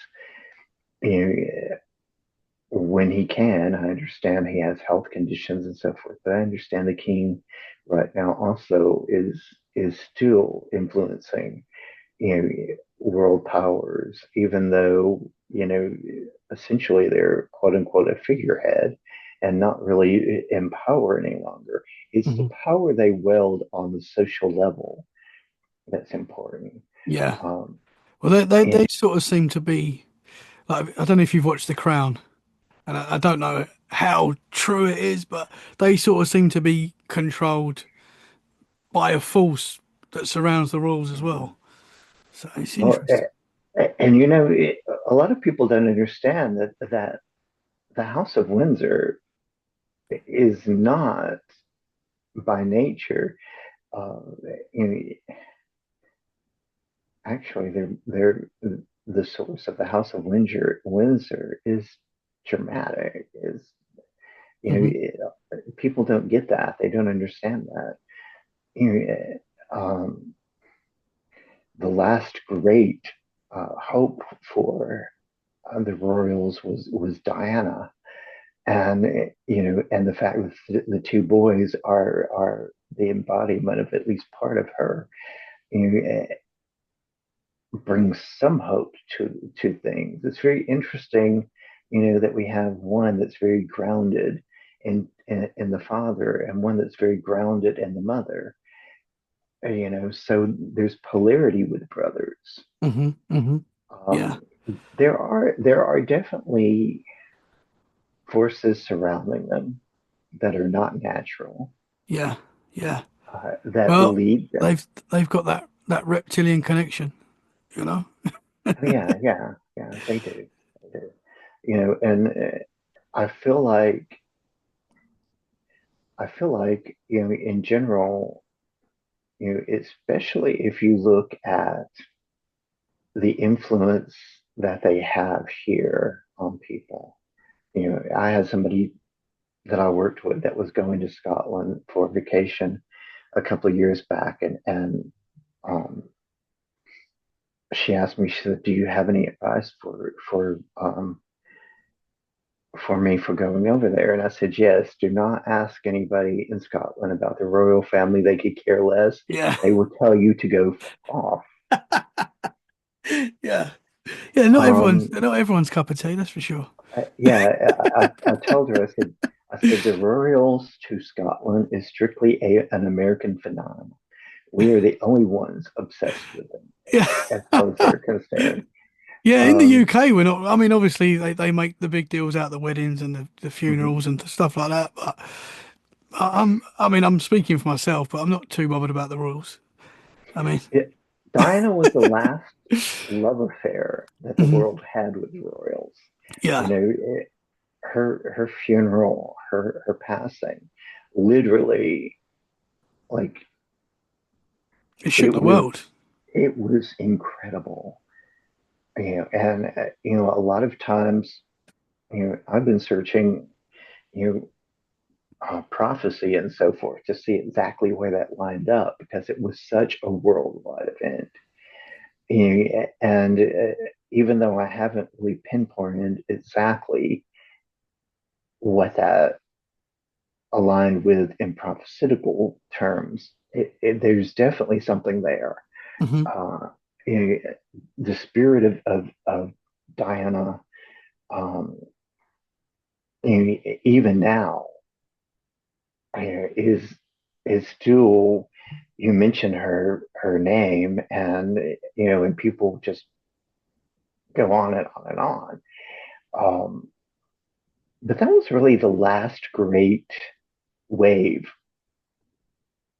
know, when he can. I understand he has health conditions and so forth, but I understand the king right now also is still influencing world powers, even though essentially they're quote unquote a figurehead and not really in power any longer. It's the Hmm. power they wield on the social level that's important. Yeah. Um, Well, they and sort of seem to be like I don't know if you've watched The Crown, and I don't know how true it is, but they sort of seem to be controlled by a force that surrounds the rules as well. So it's well, interesting. and a lot of people don't understand that the House of Windsor is not by nature. Uh, you know, Actually, they're the source of the House of Windsor is dramatic. Hmm. People don't get that. They don't understand that. You know, the last great hope for the royals was Diana, and and the fact that the two boys are the embodiment of at least part of her. You know, brings some hope to things. It's very interesting, that we have one that's very grounded in the father and one that's very grounded in the mother. So there's polarity with brothers. Hmm. Hmm. Yeah. Um, there are definitely forces surrounding them that are not natural, Yeah. Yeah. that Well, lead them. they've got that reptilian connection, you know. Oh, yeah, yeah, yeah, they do. They do. And I feel like in general, especially if you look at the influence that they have here on people. I had somebody that I worked with that was going to Scotland for vacation a couple of years back, and um, she asked me, she said, "Do you have any advice for me for going over there?" And I said, "Yes. Do not ask anybody in Scotland about the royal family. They could care less. Yeah. They will tell you to go off." Yeah. Yeah, Um, not everyone's cup of tea, that's for sure. yeah, I told her, I said, the Royals to Scotland is strictly an American phenomenon. We are the only ones obsessed with them Yeah. as far as they're concerned. Yeah, in the Um, UK, we're not. I mean, obviously, they make the big deals out the weddings and the mhm. funerals and stuff like that. But I mean, I'm speaking for myself, but I'm not too bothered about the rules. I mean, It, Diana was the last love affair that the mhm, world had with the Royals. You yeah, know, her funeral, her passing, literally, like it shook it the was world. it was incredible. And a lot of times, I've been searching, you know, prophecy and so forth to see exactly where that lined up because it was such a worldwide event. And even though I haven't really pinpointed exactly what that aligned with in prophetical terms, there's definitely something there. Hmm. Uh, you know, the spirit of Diana, um, even now, is still. You mention her name, and and people just go on and on and on. Um, but that was really the last great wave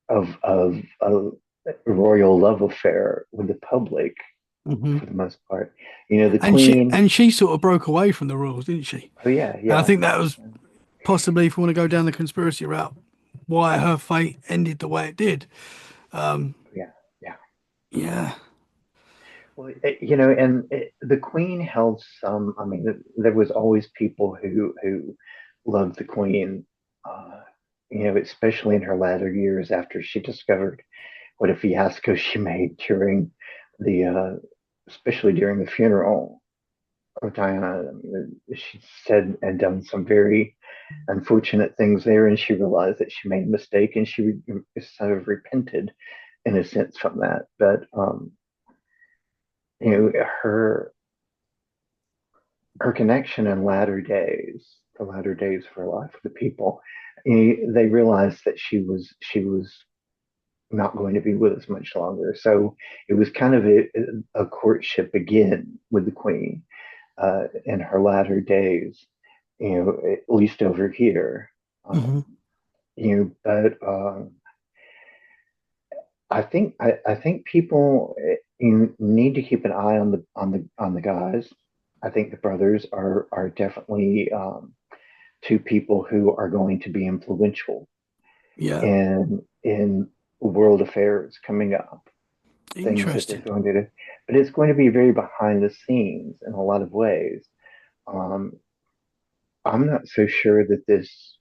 of royal love affair with the public Hmm. for the most part. The And she Queen. and she sort of broke away from the rules, didn't she? Oh yeah, And I yeah, think that was possibly, if we want to go down the conspiracy route, why her fate ended the way it did. Um, yeah, yeah. yeah. Well, and the Queen held some. I mean, there was always people who loved the Queen. Uh, especially in her latter years after she discovered what a fiasco she made during especially during the funeral of Diana. I mean, she said and done some very unfortunate things there, and she realized that she made a mistake, and she sort of repented in a sense from that. But her connection in latter days, the latter days of her life with the people, they realized that she was not going to be with us much longer. So it was kind of a courtship again with the Queen in her latter days, at least over here. Hmm. Um, but I think people need to keep an eye on the guys. I think the brothers are definitely two people who are going to be influential Yeah. in world affairs coming up. Things that they're Interesting. going to do, but it's going to be very behind the scenes in a lot of ways. Um, I'm not so sure that this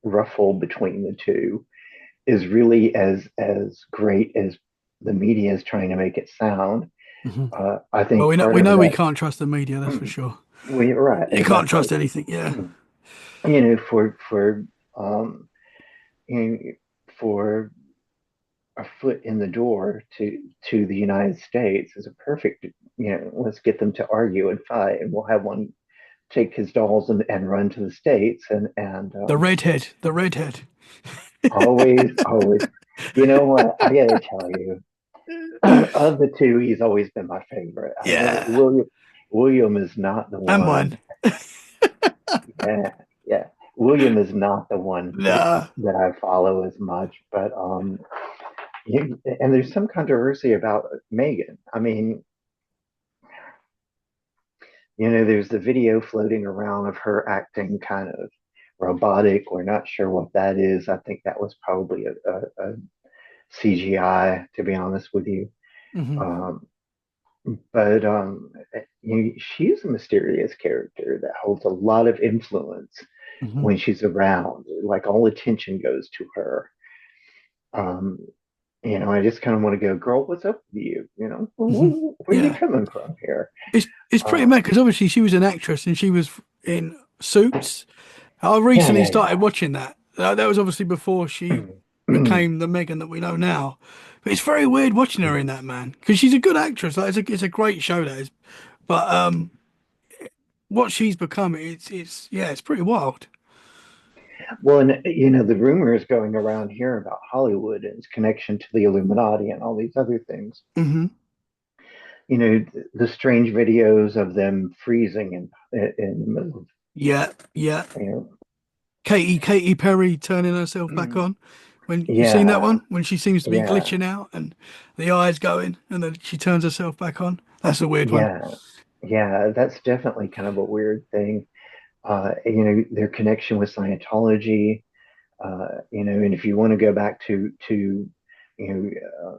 ruffle between the two is really as great as the media is trying to make it sound. Hmm. I Well, think part we of know we that, can't trust the media, that's for sure. well, you're right, You can't exactly. trust anything. Yeah. For um, you know, for a foot in the door to the United States is a perfect, let's get them to argue and fight, and we'll have one take his dolls and run to the States and The redhead. always. You know what? I gotta tell you, of the two, he's always been my favorite. I know Yeah. William is not the And mine. one. Yeah, yeah. William is not the one Nah. that I follow as much, but and there's some controversy about Megan. I mean, there's the video floating around of her acting kind of robotic. We're not sure what that is. I think that was probably a CGI, to be honest with you. Hmm. Um, but she's a mysterious character that holds a lot of influence Hmm. when she's around. Like all attention goes to her. Um, I just kind of want to go, girl, what's up with you? Hmm. Where are you Yeah. coming from here? It's pretty Uh, mad because obviously she was an actress and she was in Suits. I yeah, recently started yeah, watching that. That was obviously before she yeah. became the Megan that we know now. But it's very weird watching her in that, man, because she's a good actress. Like it's a great show that is. But what she's become, it's yeah, it's pretty wild. Well, and the rumors going around here about Hollywood and its connection to the Illuminati and all these other things. Hmm. The strange videos of them freezing in the middle of, Yeah, yeah. you Katy Perry turning herself back know, on. When you seen that yeah, one, when she seems to be yeah, glitching out and the eyes going, and then she turns herself back on. That's a weird one. yeah, yeah. That's definitely kind of a weird thing. Their connection with Scientology. And if you want to go back to you know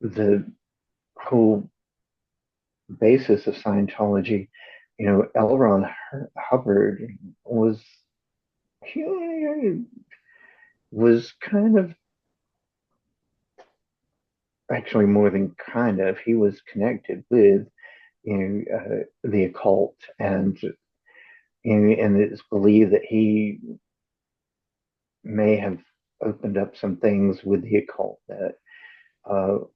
the whole basis of Scientology, L. Ron Hubbard he was kind of, actually more than kind of, he was connected with the occult, and it's believed that he may have opened up some things with the occult that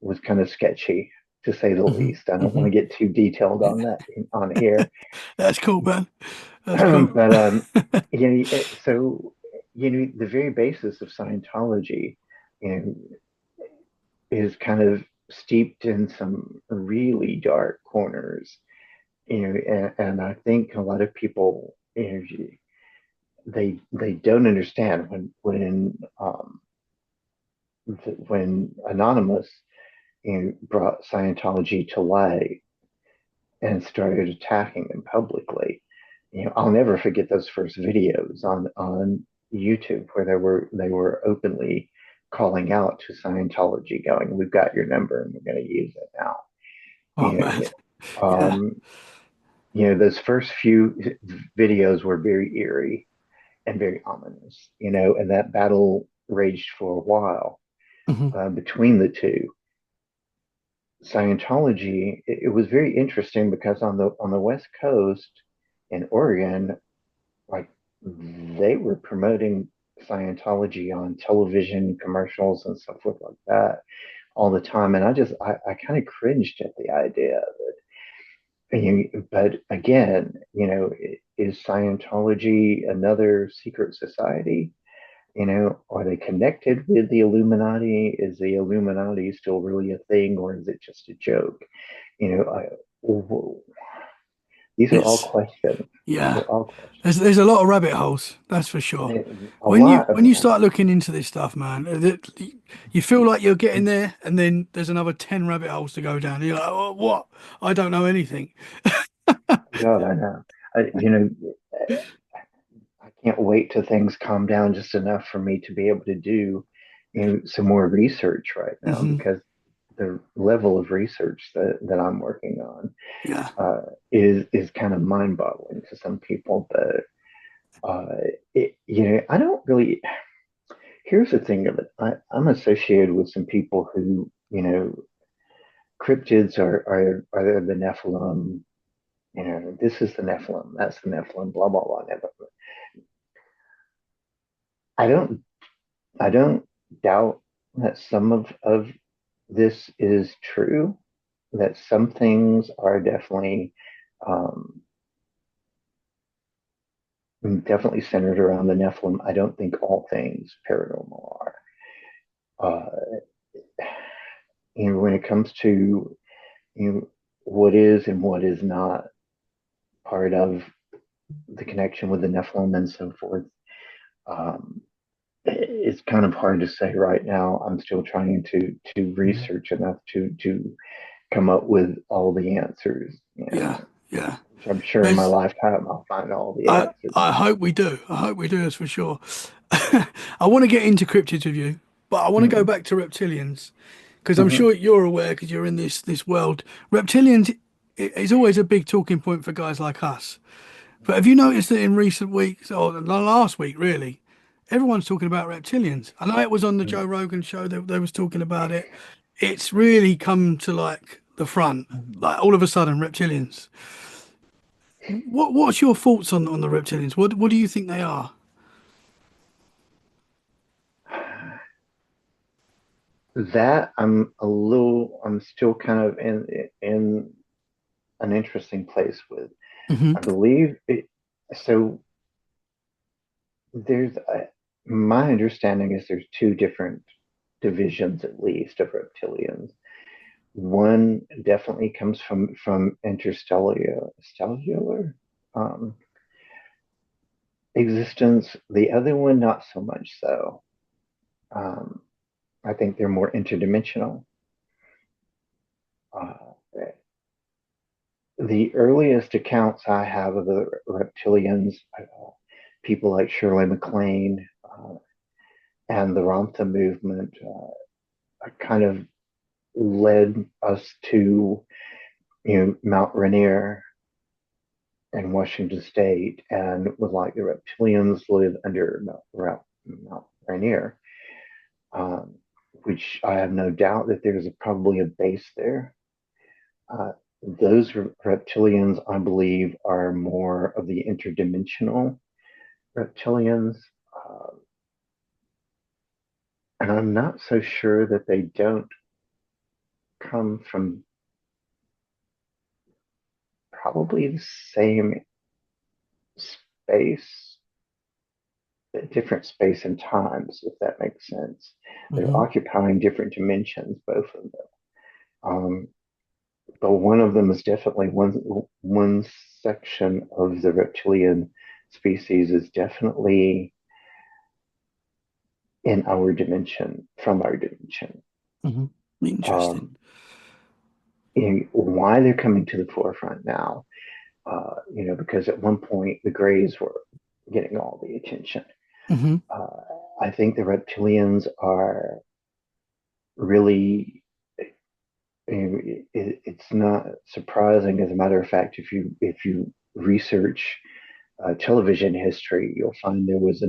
was kind of sketchy, to say the Hmm. least. I don't want Hmm. to get too detailed on that on here. That's cool, man. That's cool. But so the very basis of Scientology, you know, is kind of steeped in some really dark corners. And I think a lot of people, they don't understand when Anonymous, brought Scientology to light and started attacking them publicly. I'll never forget those first videos on YouTube where they were openly calling out to Scientology, going, "We've got your number and we're going to use it now." Oh man. You Yeah. those first few videos were very eerie and very ominous, and that battle raged for a while Hmm. between the two. Scientology, it was very interesting because on the West Coast in Oregon, like they were promoting Scientology on television commercials and so forth like that all the time, and I kind of cringed at the idea of it. But again, is Scientology another secret society? Are they connected with the Illuminati? Is the Illuminati still really a thing, or is it just a joke? You know, I, these are all It's questions. yeah. They're all questions. There's a lot of rabbit holes, that's for sure. A lot of When you rabbit. start looking into this stuff, man, you feel like you're getting there, and then there's another 10 rabbit holes to go down. You're like, oh, what? I don't know anything. God, I know. I, you know, I can't wait till things calm down just enough for me to be able to do, some more research right now, Hmm. because the level of research that I'm working on Yeah. is kind of mind-boggling to some people. But uh, I don't really. Here's the thing of it. I'm associated with some people who, cryptids are the Nephilim. This is the Nephilim. That's the Nephilim. Blah blah blah. Nephilim. I don't I don't doubt that some of this is true. That some things are um, definitely centered around the Nephilim. I don't think all things paranormal are. Uh, when it comes to what is and what is not part of the connection with the Nephilim and so forth, um, it's kind of hard to say right now. I'm still trying to research enough to come up with all the answers. Yeah. Yeah. Which I'm sure in my There's lifetime I'll find all the I answers. I hope we do. I hope we do, that's for sure. I want to get into cryptids with you, but I want to go Mm-hmm. back to reptilians because I'm Mm-hmm. sure you're aware because you're in this world. Reptilians is always a big talking point for guys like us. But have you noticed that in recent weeks, or the last week really, everyone's talking about reptilians. I know it was on the Joe Mm. Rogan show that they was talking about it. It's really come to like the front, like all of a sudden reptilians. What's your thoughts on the reptilians? What do you think they are? That I'm still kind of in an interesting place with. Hmm. I believe it, so there's my understanding is there's two different divisions at least of reptilians. One definitely comes from interstellar um, existence. The other one not so much so. Um, I think they're more interdimensional. Uh, the earliest accounts I have of the reptilians, people like Shirley MacLaine and the Ramtha movement, kind of led us to Mount Rainier in Washington State, and was like the reptilians live under Mount Rainier, um, which I have no doubt that there's probably a base there. Uh, those reptilians, I believe, are more of the interdimensional reptilians, uh, and I'm not so sure that they don't come from probably the same space, different space and times, if that makes sense. They're Hmm. occupying different dimensions, both of them. Um, but one of them is definitely one section of the reptilian species is definitely in our dimension, from our dimension. Hmm. Interesting. Um, why they're coming to the forefront now, because at one point the Greys were getting all the attention. Hmm. Uh, I think the reptilians are really, it's not surprising. As a matter of fact, if you research television history, you'll find there was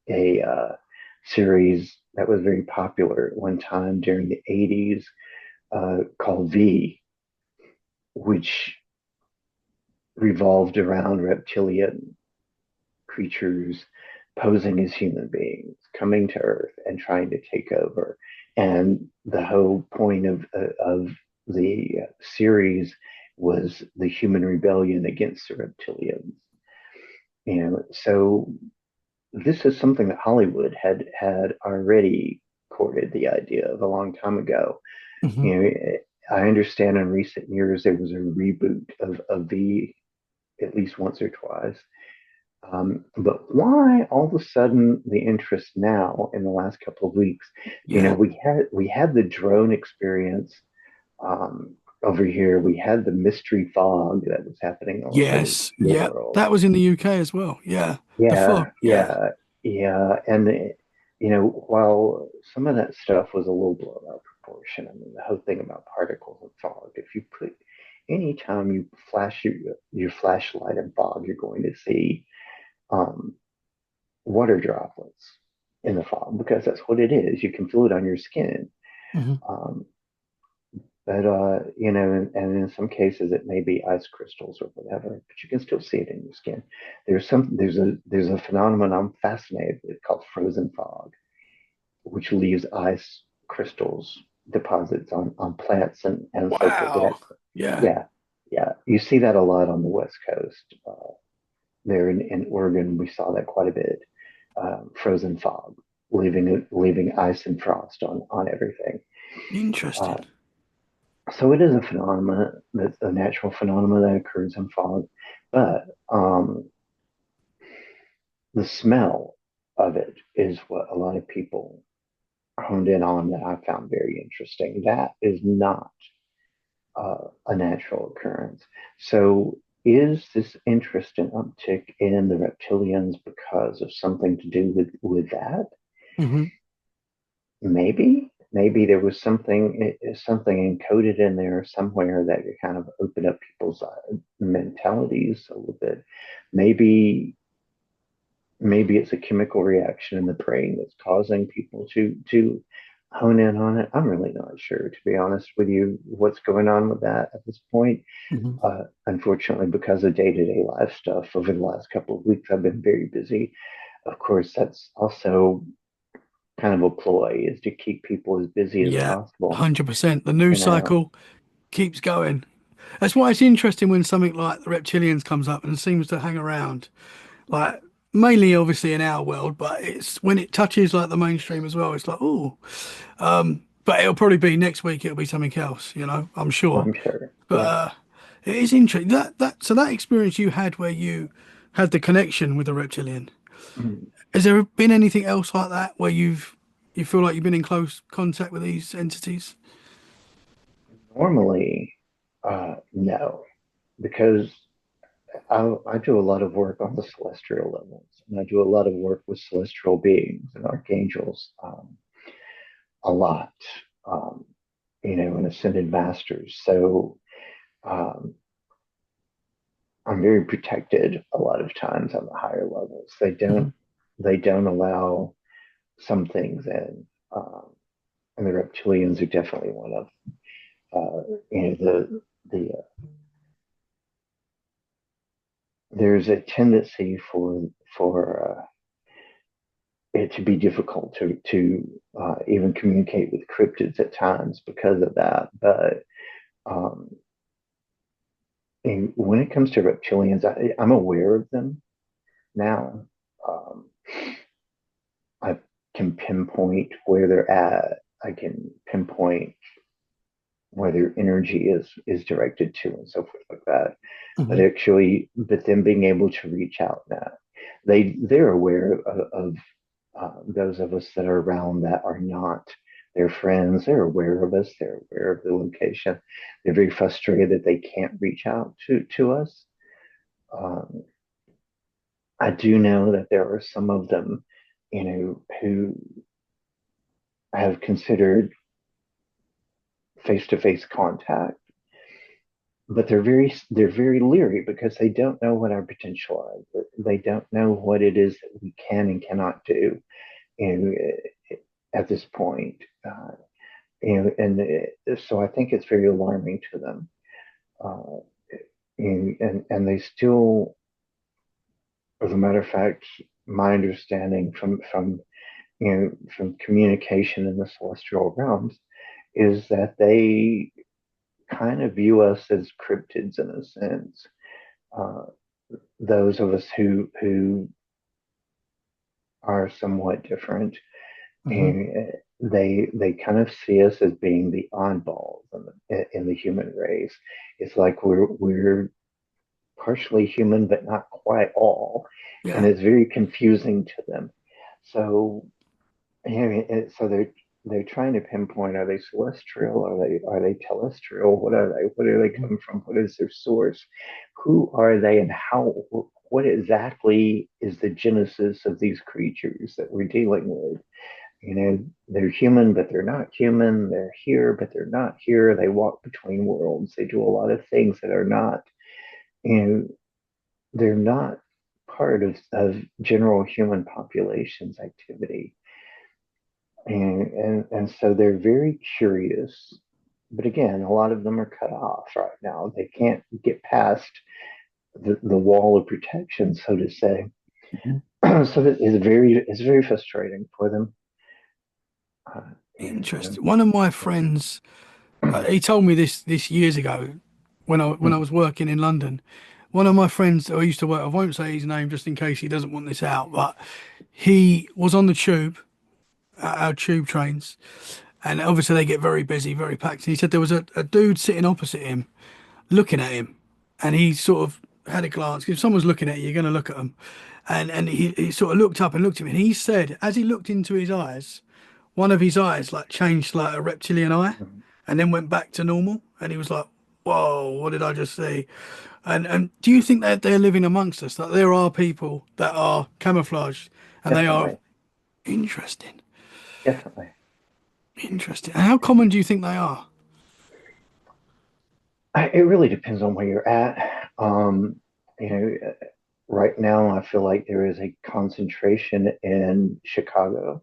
a series that was very popular at one time during the 80s called V, which revolved around reptilian creatures posing as human beings, coming to Earth and trying to take over. And the whole point of the series was the human rebellion against the reptilians. So this is something that Hollywood had already courted the idea of a long time ago. Hmm. You know, I understand in recent years there was a reboot of the at least once or twice. But why all of a sudden the interest now in the last couple of weeks? Yeah. We had the drone experience over here. We had the mystery fog that was happening all over Yes. the Yeah. world. That was in the UK as well. Yeah. The fog. Yeah, Yeah. yeah, yeah. And while some of that stuff was a little blown out of proportion, I mean, the whole thing about particles and fog, if you put anytime you flash your flashlight in fog, you're going to see um, water droplets in the fog because that's what it is. You can feel it on your skin. Hmm. Um, but and in some cases it may be ice crystals or whatever, but you can still see it in your skin. There's a phenomenon I'm fascinated with called frozen fog, which leaves ice crystals deposits on plants and so forth. Wow. Yeah. Yeah, yeah, you see that a lot on the West Coast. There in Oregon, we saw that quite a bit. Frozen fog, leaving ice and frost on everything. Uh, Interesting. so it is a phenomenon that's a natural phenomenon that occurs in fog, but the smell of it is what a lot of people honed in on that I found very interesting. That is not a natural occurrence. So is this interest and uptick in the reptilians because of something to do with that? Hmm. Maybe there was something encoded in there somewhere that could kind of open up people's mentalities a little bit. Maybe maybe it's a chemical reaction in the brain that's causing people to hone in on it. I'm really not sure, to be honest with you, what's going on with that at this point. Mhm. Unfortunately, because of day-to-day life stuff over the last couple of weeks, I've been very busy. Of course, that's also kind of a ploy is to keep people as busy as Yeah, possible. 100%. The news You know, cycle keeps going. That's why it's interesting when something like the Reptilians comes up and seems to hang around. Like mainly obviously in our world, but it's when it touches like the mainstream as well, it's like, oh, but it'll probably be next week, it'll be something else, I'm sure. I'm sure. But Yeah. it is interesting that experience you had where you had the connection with a reptilian. Mm. Has there been anything else like that where you feel like you've been in close contact with these entities? Normally, no, because I do a lot of work on the celestial levels, and I do a lot of work with celestial beings and archangels, a lot, um, and ascended masters. So um, I'm very protected a lot of times on the higher levels. Mhm. They don't allow some things in, and the reptilians are definitely one of the there's a tendency for it to be difficult to even communicate with cryptids at times because of that. But um, and when it comes to reptilians, I'm aware of them now. Um, I can pinpoint where they're at. I can pinpoint where their energy is directed to, and so forth like that. But Mhm. actually, but them being able to reach out now, they're aware of those of us that are around that are not their friends. They're aware of us. They're aware of the location. They're very frustrated that they can't reach out to us. Um, I do know that there are some of them, who have considered face-to-face contact, but they're very leery because they don't know what our potential is. They don't know what it is that we can and cannot do. And at this point, so I think it's very alarming to them. Uh, and they still, as a matter of fact, my understanding from communication in the celestial realms is that they kind of view us as cryptids in a sense. Uh, those of us who are somewhat different, Mhm. and they kind of see us as being the oddballs in the human race. It's like we're partially human, but not quite all, and Yeah. it's very confusing to them. So, so they're trying to pinpoint: are they celestial? Are they telestial? What are they? Where do they Mhm. come from? What is their source? Who are they, and how? What exactly is the genesis of these creatures that we're dealing with? They're human, but they're not human. They're here, but they're not here. They walk between worlds. They do a lot of things that are not, and they're not part of general human population's activity. And so they're very curious. But again, a lot of them are cut off right now. They can't get past the wall of protection, so to say. Mhm. So it's very frustrating for them. And Interesting. One of my friends, he told me this years ago when I was working in London. One of my friends that I used to work, I won't say his name just in case he doesn't want this out, but he was on the tube, our tube trains, and obviously they get very busy, very packed. And he said there was a dude sitting opposite him, looking at him, and he sort of had a glance. If someone's looking at you, you're going to look at them. And he sort of looked up and looked at me, and he said, as he looked into his eyes, one of his eyes like changed like a reptilian eye, and then went back to normal. And he was like, "Whoa, what did I just see?" And do you think that they're living amongst us? That there are people that are camouflaged, and they are definitely, interesting, definitely. interesting. And how common do you think they are? It really depends on where you're at. You know, right now I feel like there is a concentration in Chicago.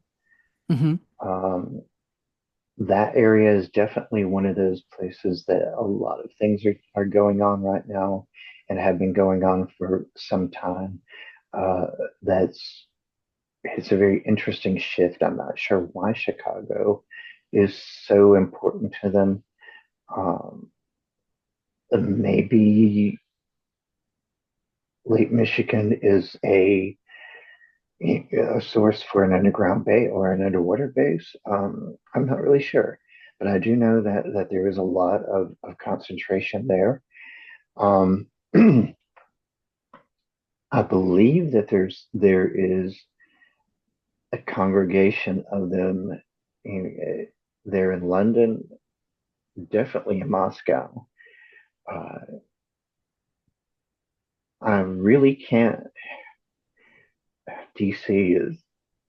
Hmm. Um, that area is definitely one of those places that a lot of things are going on right now and have been going on for some time. Uh, that's it's a very interesting shift. I'm not sure why Chicago is so important to them. Um, maybe Lake Michigan is a source for an underground bay or an underwater base. I'm not really sure, but I do know that there is a lot of concentration there. Um, I believe that there is a congregation of them there in London, definitely in Moscow. Uh, I really can't. DC is.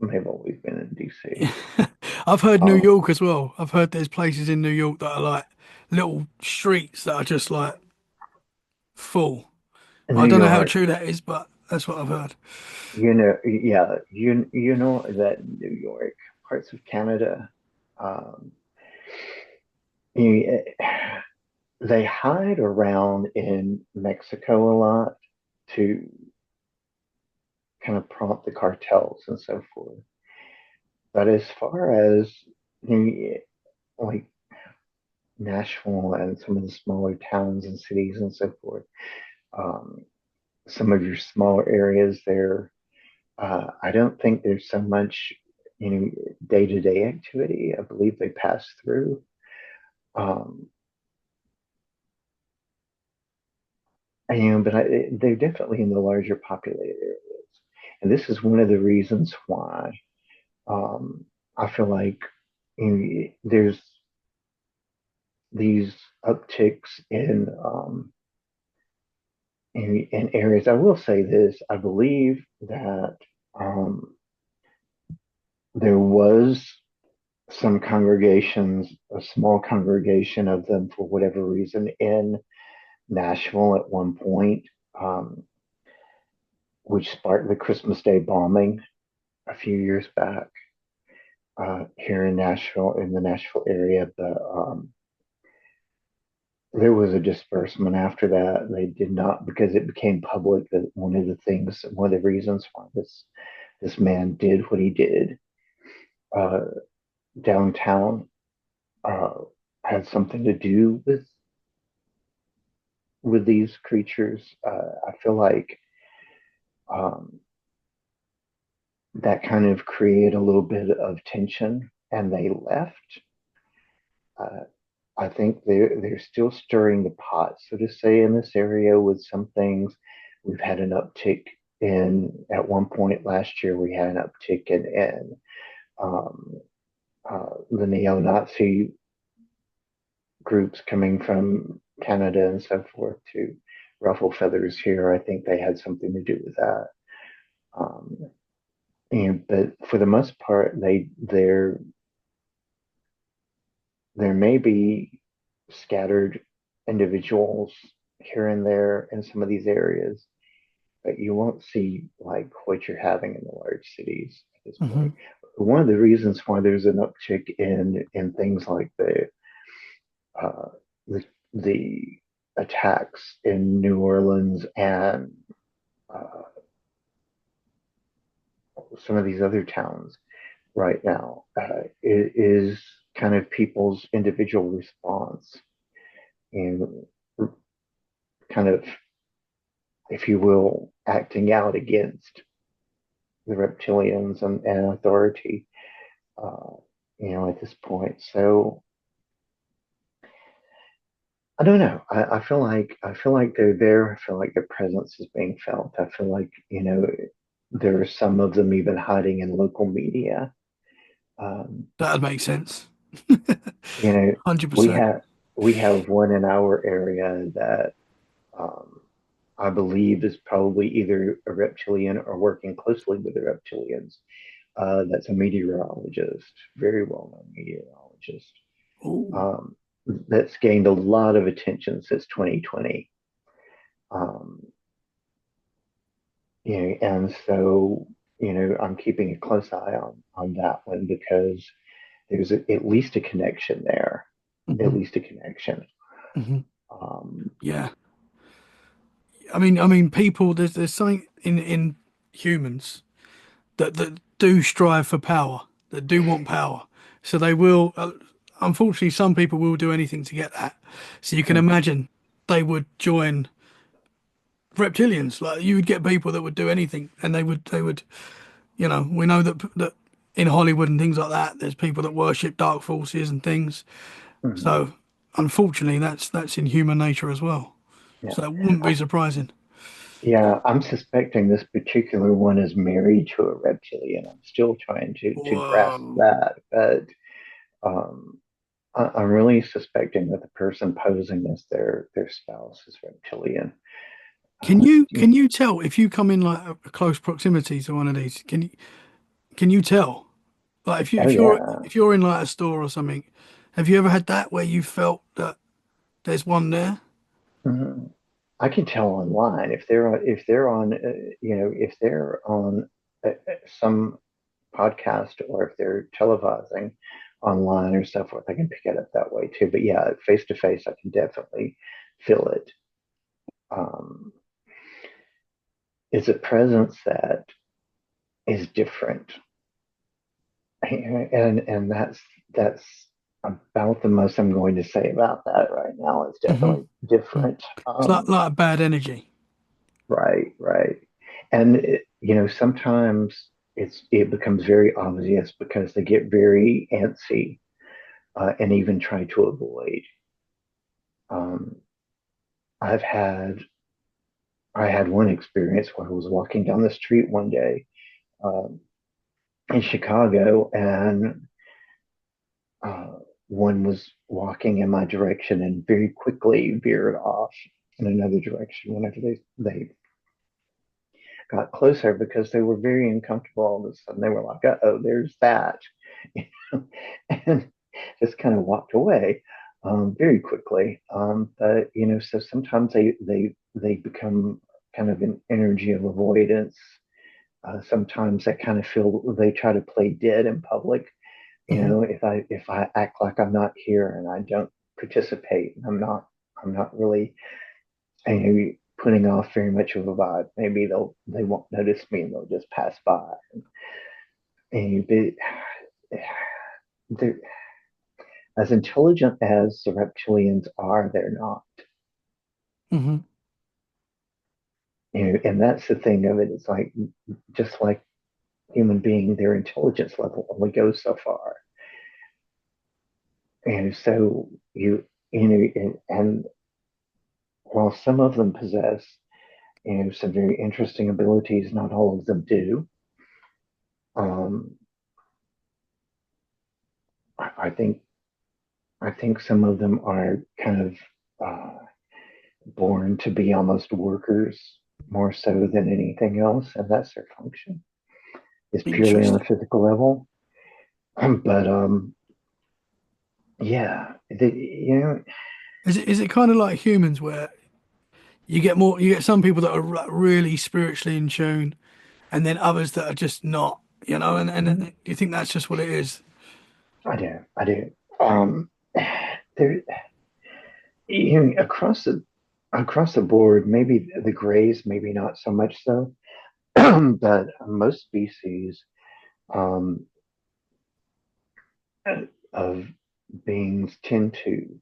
They've always been in DC. I've heard New Um, York as well. I've heard there's places in New York that are like little streets that are just like full. New I don't know how York, true that is, but that's what I've heard. yeah, you know that New York, parts of Canada, um, you, they hide around in Mexico a lot to kind of prompt the cartels and so forth. But as far as like Nashville and some of the smaller towns and cities and so forth, um, some of your smaller areas there, I don't think there's so much, day-to-day activity. I believe they pass through. Um, but they're definitely in the larger populated areas. And this is one of the reasons why I feel like there's these upticks in areas. I will say this: I believe that um, there was some congregations, a small congregation of them, for whatever reason, in Nashville at one point, um, which sparked the Christmas Day bombing a few years back here in Nashville, in the Nashville area. But there was a disbursement after that. They did not, because it became public that one of the reasons why this man did what he did uh, downtown uh, had something to do with these creatures. I feel like um, that kind of created a little bit of tension, and they left. Uh, I think they're still stirring the pot, so to say, in this area with some things. We've had an uptick in at one point last year. We had an uptick in um, the neo-Nazi groups coming from Canada and so forth to ruffle feathers here. I think they had something to do with that. Um, but for the most part, there may be scattered individuals here and there in some of these areas, but you won't see like what you're having in the large cities at this Hmm. point. One of the reasons why there's an uptick in things like uh, the attacks in New Orleans and uh, some of these other towns right now is kind of people's individual response and kind of, if you will, acting out against the reptilians and authority, uh, at this point. So I don't know. I feel like they're there. I feel like their presence is being felt. I feel like there are some of them even hiding in local media. Um, That'd make sense. you know, we 100%. have we have one in our area that um, I believe is probably either a reptilian or working closely with the reptilians. That's a meteorologist, very well-known meteorologist. Ooh. Um, that's gained a lot of attention since 2020. Um, And so, I'm keeping a close eye on that one because there's at least a connection there, at Hmm. least a connection. Hmm. Um, Yeah. I mean, people. There's something in humans that do strive for power, that do want power. So they will. Unfortunately, some people will do anything to get that. So you can imagine they would join reptilians. Like you would get people that would do anything, and they would. We know that in Hollywood and things like that, there's people that worship dark forces and things. mhm, So unfortunately, that's in human nature as well. yeah. So it wouldn't be surprising. Yeah, I'm suspecting this particular one is married to a reptilian. I'm still trying to grasp Whoa. that, but um, I'm really suspecting that the person posing as their spouse is reptilian. Can Uh, you can you tell if you come in like a close proximity to one of these? Can you tell? Like if you oh if you're yeah. if you're in like a store or something, have you ever had that where you felt that there's one there? Mhm. I can tell online if they're on some podcast or if they're televising online or so forth. I can pick it up that way too. But yeah, face to face, I can definitely feel it. Um, it's a presence that is different, and that's about the most I'm going to say about that right now. It's Hmm. definitely different. It's like a bad energy. Right, right. And sometimes it becomes very obvious because they get very antsy and even try to avoid. Um, I've had I had one experience where I was walking down the street one day um, in Chicago, and uh, one was walking in my direction and very quickly veered off in another direction whenever they got closer because they were very uncomfortable. All of a sudden, they were like, "Uh oh, there's that," and just kind of walked away very quickly. But so sometimes they become kind of an energy of avoidance. Sometimes I kind of feel they try to play dead in public. Hmm. If I act like I'm not here and I don't participate, I'm not really putting off very much of a vibe. Maybe they won't notice me and they'll just pass by. But they're as intelligent as the reptilians are, they're not. Hmm. And that's the thing of it. It's like just like human being, their intelligence level only goes so far. And so and while some of them possess some very interesting abilities, not all of them do. Um, I think some of them are kind of born to be almost workers more so than anything else, and that's their function. It's purely on a Interesting. physical level. But yeah, Is it kind of like humans where you get some people that are really spiritually in tune, and then others that are just not, and you think that's just what it is. I do. Um, there, across the board, maybe the grays, maybe not so much so, but most species um, of beings tend to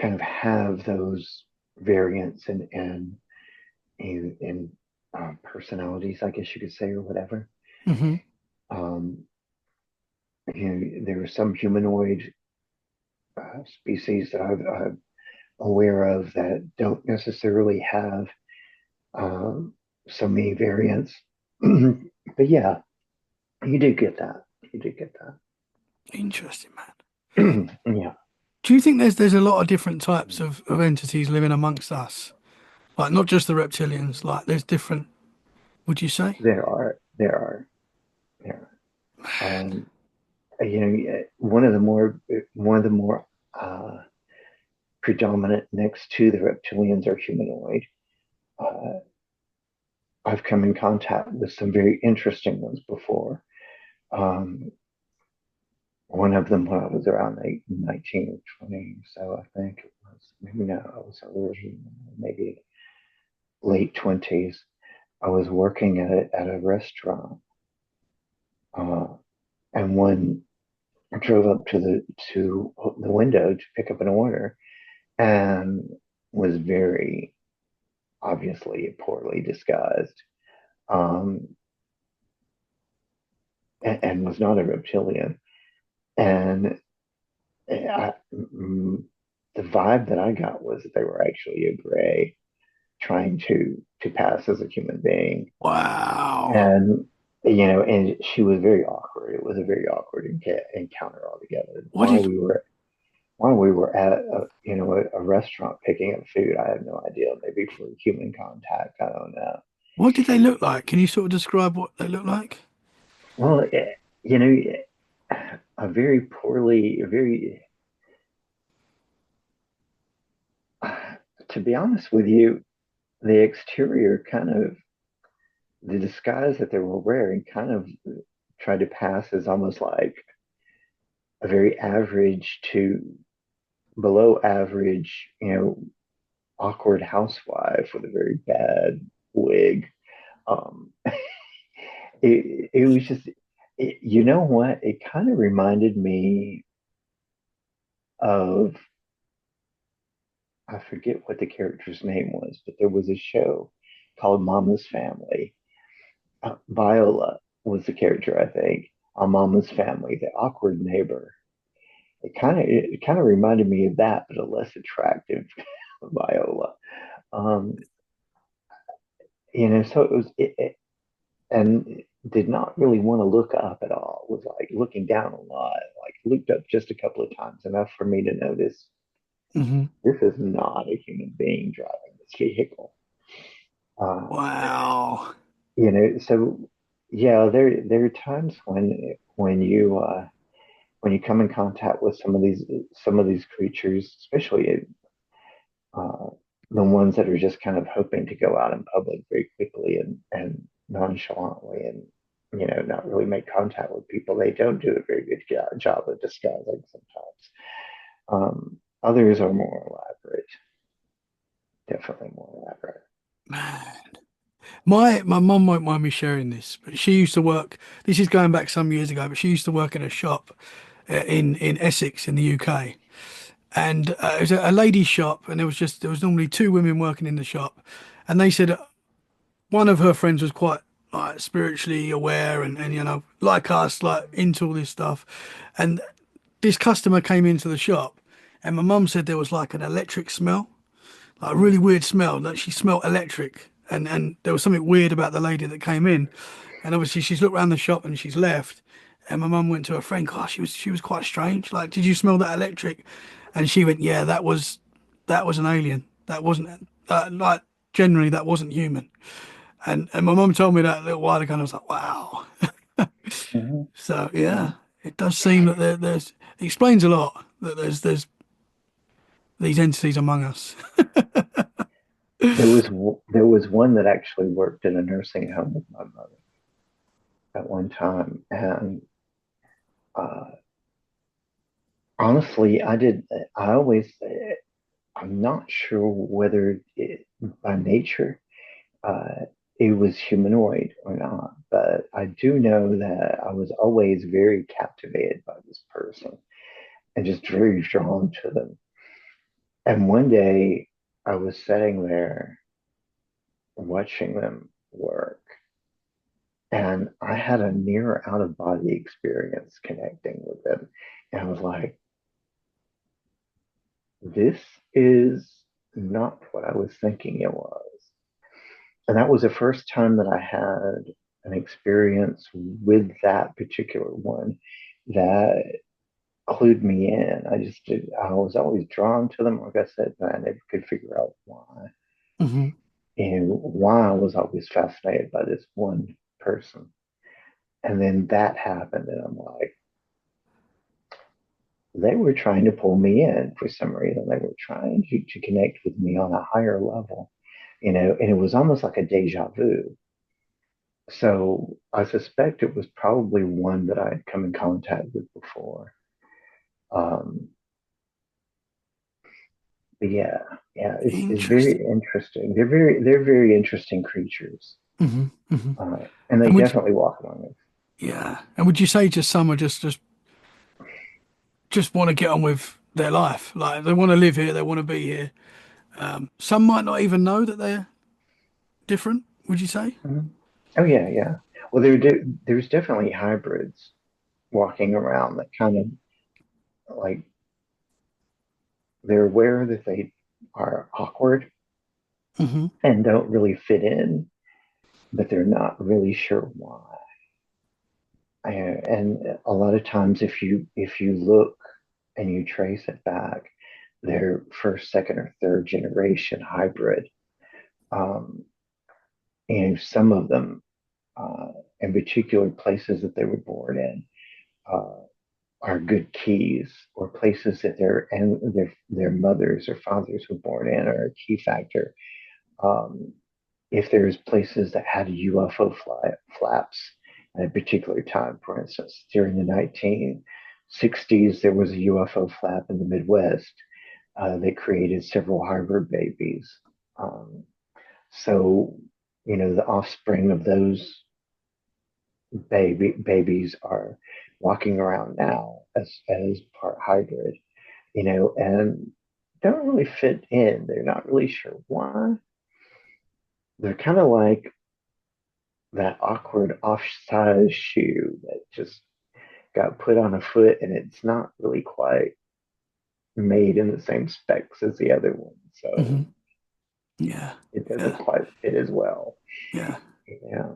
kind of have those variants and personalities, I guess you could say, or whatever. Hmm. Um, there are some humanoid species that I'm aware of that don't necessarily have um, so many variants. But yeah, you did get that. You did get Interesting, man. that. Yeah, Do you think there's a lot of different types of entities living amongst us? Like not just the reptilians, like there's different, would you say? there are. One of the more uh, predominant next to the reptilians are humanoid. Uh, I've come in contact with some very interesting ones before. Um, One of them when I was around 19 or 20, so I think it was, maybe no, I was early, maybe late 20s. I was working at a restaurant, uh, and one drove up to the window to pick up an order and was very obviously poorly disguised, um, and was not a reptilian. And mm, the vibe that I got was that they were actually a gray trying to pass as a human being. Wow. And and she was very awkward. It was a very awkward encounter altogether. What did While we were at a restaurant picking up food, I have no idea. Maybe for human contact, I don't know. what did they look like? Can you sort of describe what they look like? Well, you know, a very poorly, a very to be honest with you, the exterior kind of the disguise that they were wearing kind of tried to pass as almost like a very average to below average, awkward housewife with a very bad wig. Um, it was just, you know what? It kind of reminded me of, I forget what the character's name was, but there was a show called Mama's Family. Viola was the character, I think, on Mama's Family, the awkward neighbor. It kind of reminded me of that, but a less attractive Viola. Um, so and did not really want to look up at all. Was like looking down a lot. Like looked up just a couple of times, enough for me to notice Hmm. this is not a human being driving this vehicle. Uh, Wow. so yeah, there are times when you come in contact with some of these creatures, especially uh, the ones that are just kind of hoping to go out in public very quickly and nonchalantly and not really make contact with people. They don't do a very good job of disguising sometimes. Others are more elaborate, definitely more elaborate. Man. My mum won't mind me sharing this, but she used to work. This is going back some years ago, but she used to work in a shop in Essex in the UK, and it was a ladies' shop, and there was normally two women working in the shop, and they said one of her friends was quite like spiritually aware and like us, like into all this stuff, and this customer came into the shop, and my mum said there was like an electric smell, like a really weird smell, that she smelled electric. And there was something weird about the lady that came in. And obviously she's looked around the shop and she's left. And my mum went to her friend, gosh, she was quite strange. Like, did you smell that electric? And she went, yeah, that was an alien. That wasn't like generally that wasn't human. And my mum told me that a little while ago, and I was like, wow. Mhm, So yeah, mhm. it does seem that there's it explains a lot that there's these entities among us. There was one that actually worked in a nursing home with my mother at one time, and uh, honestly, I always I'm not sure whether by nature uh, it was humanoid or not, but I do know that I was always very captivated by this person and just very drawn to them. And one day I was sitting there watching them work, and I had a near out of body experience connecting with them. And I was like, this is not what I was thinking it was. And that was the first time that I had an experience with that particular one that clued me in. I was always drawn to them. Like I said, but I never could figure out why. Hmm. And why I was always fascinated by this one person. And then that happened, and I'm like, they were trying to pull me in for some reason. They were trying to connect with me on a higher level, and it was almost like a deja vu. So I suspect it was probably one that I had come in contact with before. Um, but yeah, yeah, it's Interesting. very interesting. They're very interesting creatures, Hmm. Hmm. and they And would definitely walk among us. yeah, and would you say just some are just want to get on with their life, like they want to live here, they want to be here. Some might not even know that they're different. Would you say? Mhm. Oh yeah, yeah. Well, there's definitely hybrids walking around that kind of like they're aware that they are awkward Hmm. and don't really fit in, but they're not really sure why. And a lot of times, if you look and you trace it back, they're first, second, or third generation hybrid. Um, and some of them, uh, in particular places that they were born in, uh, are good keys, or places that their mothers or fathers were born in are a key factor. Um, if there's places that had UFO flaps at a particular time, for instance, during the 1960s, there was a UFO flap in the Midwest that created several hybrid babies. Um, so, the offspring of those babies are walking around now as part hybrid, and don't really fit in. They're not really sure why. They're kind of like that awkward off-size shoe that just got put on a foot and it's not really quite made in the same specs as the other one. Hmm. So Yeah, it doesn't yeah, quite fit as well. yeah. Yeah.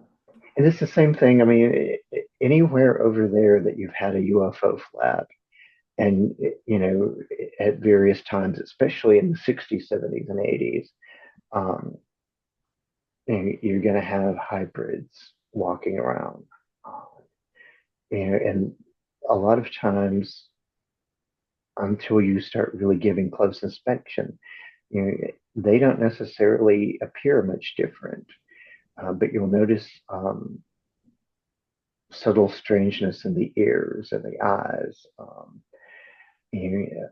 And it's the same thing. I mean, anywhere over there that you've had a UFO flap, and, at various times, especially in the 60s, 70s, and 80s, um, you're going to have hybrids walking around. Uh, and a lot of times, until you start really giving close inspection, they don't necessarily appear much different, but you'll notice subtle strangeness in the ears and the eyes, you know,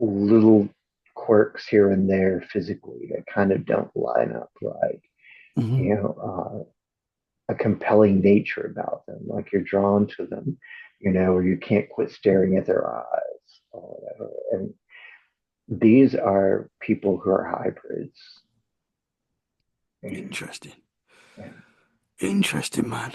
little quirks here and there physically that kind of don't line up right. Hmm. You know, a compelling nature about them, like you're drawn to them, or you can't quit staring at their eyes or whatever. And these are people who are hybrids. And, Interesting. yeah. Interesting, man.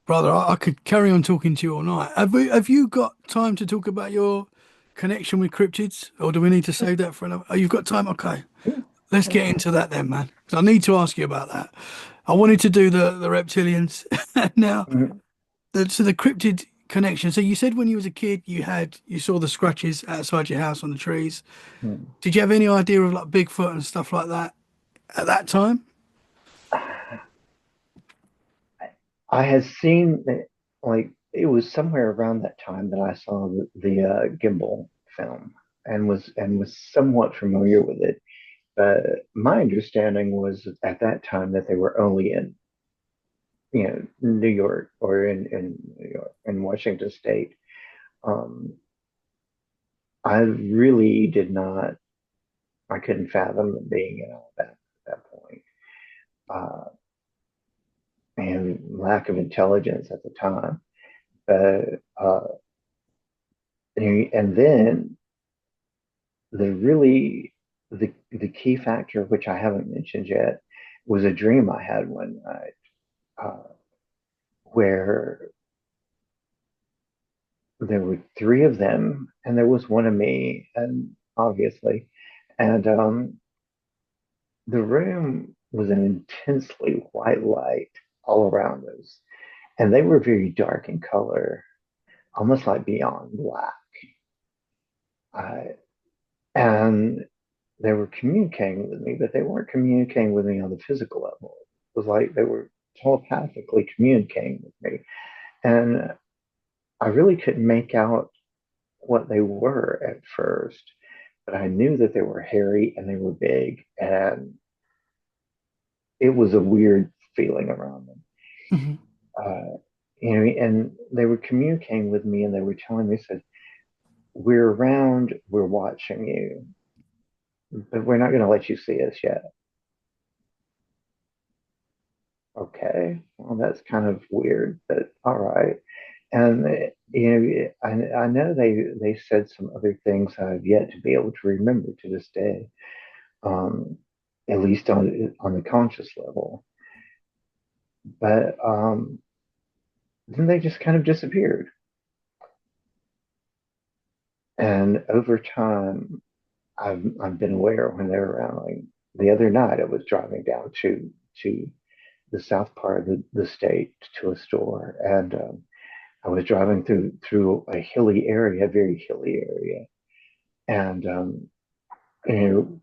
Brother, I could carry on talking to you all night. Have you got time to talk about your connection with cryptids, or do we need to save that for another? Oh, you've got time? Okay, Yeah. let's Yeah. get into that then, man. 'Cause I need to ask you about that. I wanted to do the reptilians. Now, Mhm. the cryptid connection. So you said when you was a kid, you saw the scratches outside your house on the trees. Mhm. Did you have any idea of like Bigfoot and stuff like that at that time? I had seen like it was somewhere around that time that I saw the Gimbal film and was somewhat familiar with it. My understanding was at that time that they were only in New York, or in New York in Washington State. Um, I really did not. I couldn't fathom them being in all that at that point. Uh, and lack of intelligence at the time. But and then the key factor, which I haven't mentioned yet, was a dream I had one night, where there were three of them, and there was one of me, and obviously, and the room was an intensely white light all around us, and they were very dark in color, almost like beyond black. Uh, and they were communicating with me, but they weren't communicating with me on the physical level. It was like they were telepathically communicating with me. And I really couldn't make out what they were at first, but I knew that they were hairy and they were big. And it was a weird feeling around them. Mhm. Uh, and they were communicating with me, and they were telling me, said, "We're around, we're watching you, but we're not going to let you see us yet." Okay, well, that's kind of weird, but all right. And I know they said some other things I've yet to be able to remember to this day, um, at least on the conscious level. But then they just kind of disappeared. And over time, I've been aware when they're around. Like the other night, I was driving down to the south part of the state to a store, and I was driving through a hilly area, a very hilly area, and you know,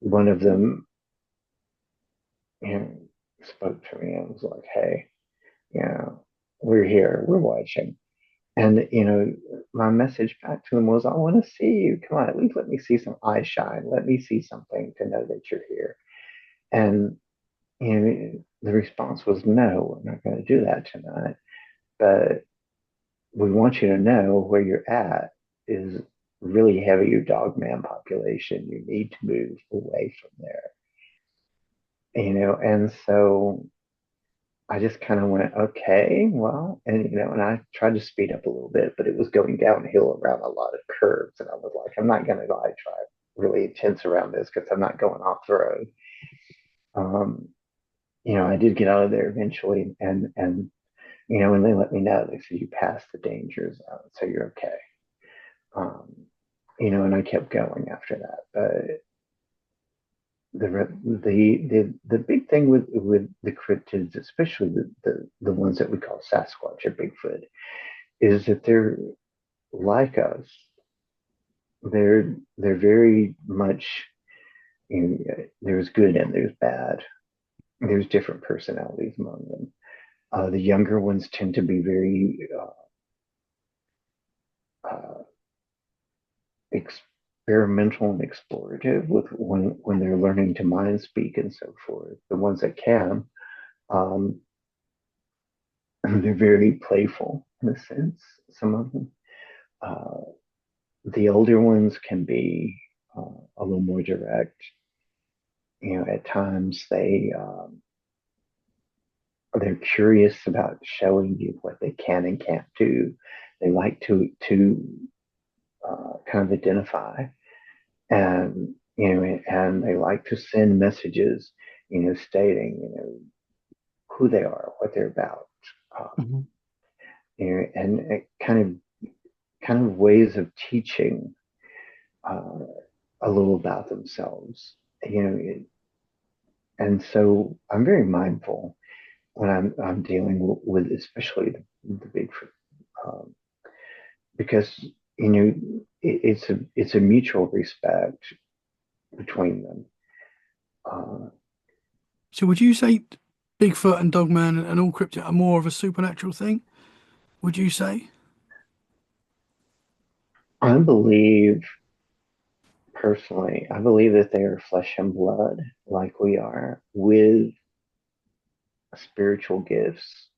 one of them, you know, spoke to me and was like, "Hey, you know, we're here, we're watching." And my message back to him was, "I want to see you. Come on, at least let me see some eye shine. Let me see something to know that you're here." And the response was, "No, we're not going to do that tonight. But we want you to know where you're at is really heavy dogman population. You need to move away from there." And so I just kind of went, okay, well, and I tried to speed up a little bit, but it was going downhill around a lot of curves. And I was like, I'm not going to like try really intense around this because I'm not going off the road. Um, I did get out of there eventually. And when they let me know, they said, you passed the danger zone, so you're okay. Um, and I kept going after that. But the big thing with the cryptids, especially the ones that we call Sasquatch or Bigfoot, is that they're like us. They're very much, there's good and there's bad. There's different personalities among them. The younger ones tend to be very uh, experimental and explorative with when they're learning to mind speak and so forth. The ones that can, um, they're very playful in a sense. Some of them. Uh, the older ones can be a little more direct. At times they're curious about showing you what they can and can't do. They like to kind of identify, and they like to send messages, stating who they are, what they're about, um, Mhm. and it kind of ways of teaching uh, a little about themselves. And so I'm very mindful when I'm dealing with especially the Bigfoot, um, because it's a mutual respect between them. Uh, So would you say Bigfoot and Dogman and all cryptid are more of a supernatural thing? Would you say? I believe personally, I believe that they are flesh and blood like we are with spiritual gifts.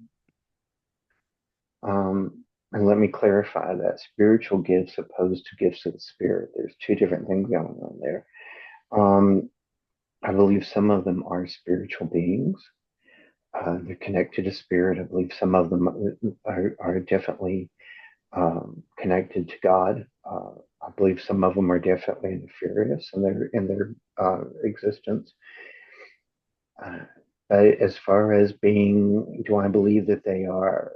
And let me clarify that spiritual gifts opposed to gifts of the spirit. There's two different things going on there. Um, I believe some of them are spiritual beings. They're connected to spirit. I believe some of them are definitely connected to God. I believe some of them are definitely nefarious in their existence. Uh, but as far as being, do I believe that they are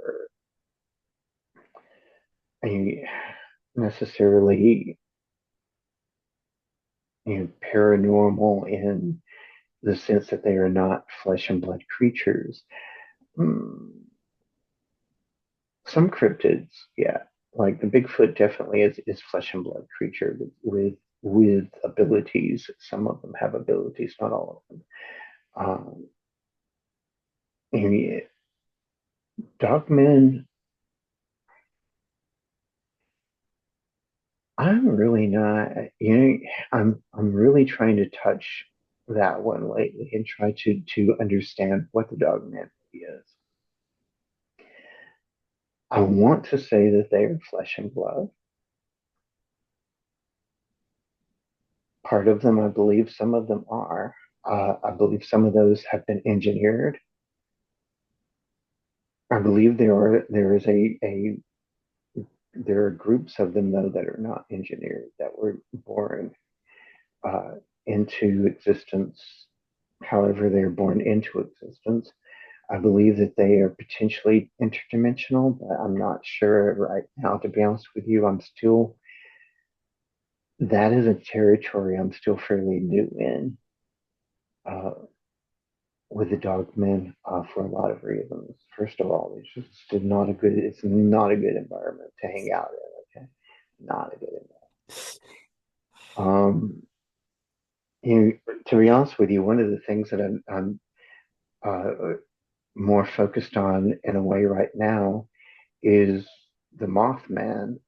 necessarily paranormal in the sense that they are not flesh and blood creatures? Hmm. Some cryptids, yeah, like the Bigfoot definitely is flesh and blood creature with abilities. Some of them have abilities, not all of them. Um, and Dogmen, I'm really not. I'm really trying to touch. that one lately and try to understand what the dogman is. I want to say that they are flesh and blood. Part of them, I believe, some of them are. I believe some of those have been engineered. I believe there are groups of them though that are not engineered that were born uh, into existence. However, they're born into existence. I believe that they are potentially interdimensional, but I'm not sure right now. To be honest with you, that is a territory I'm still fairly new in. Uh, with the dogmen for a lot of reasons. First of all, it's not a good environment to hang out in. Okay, not a good environment. To be honest with you, one of the things that I'm more focused on in a way right now is the Mothman,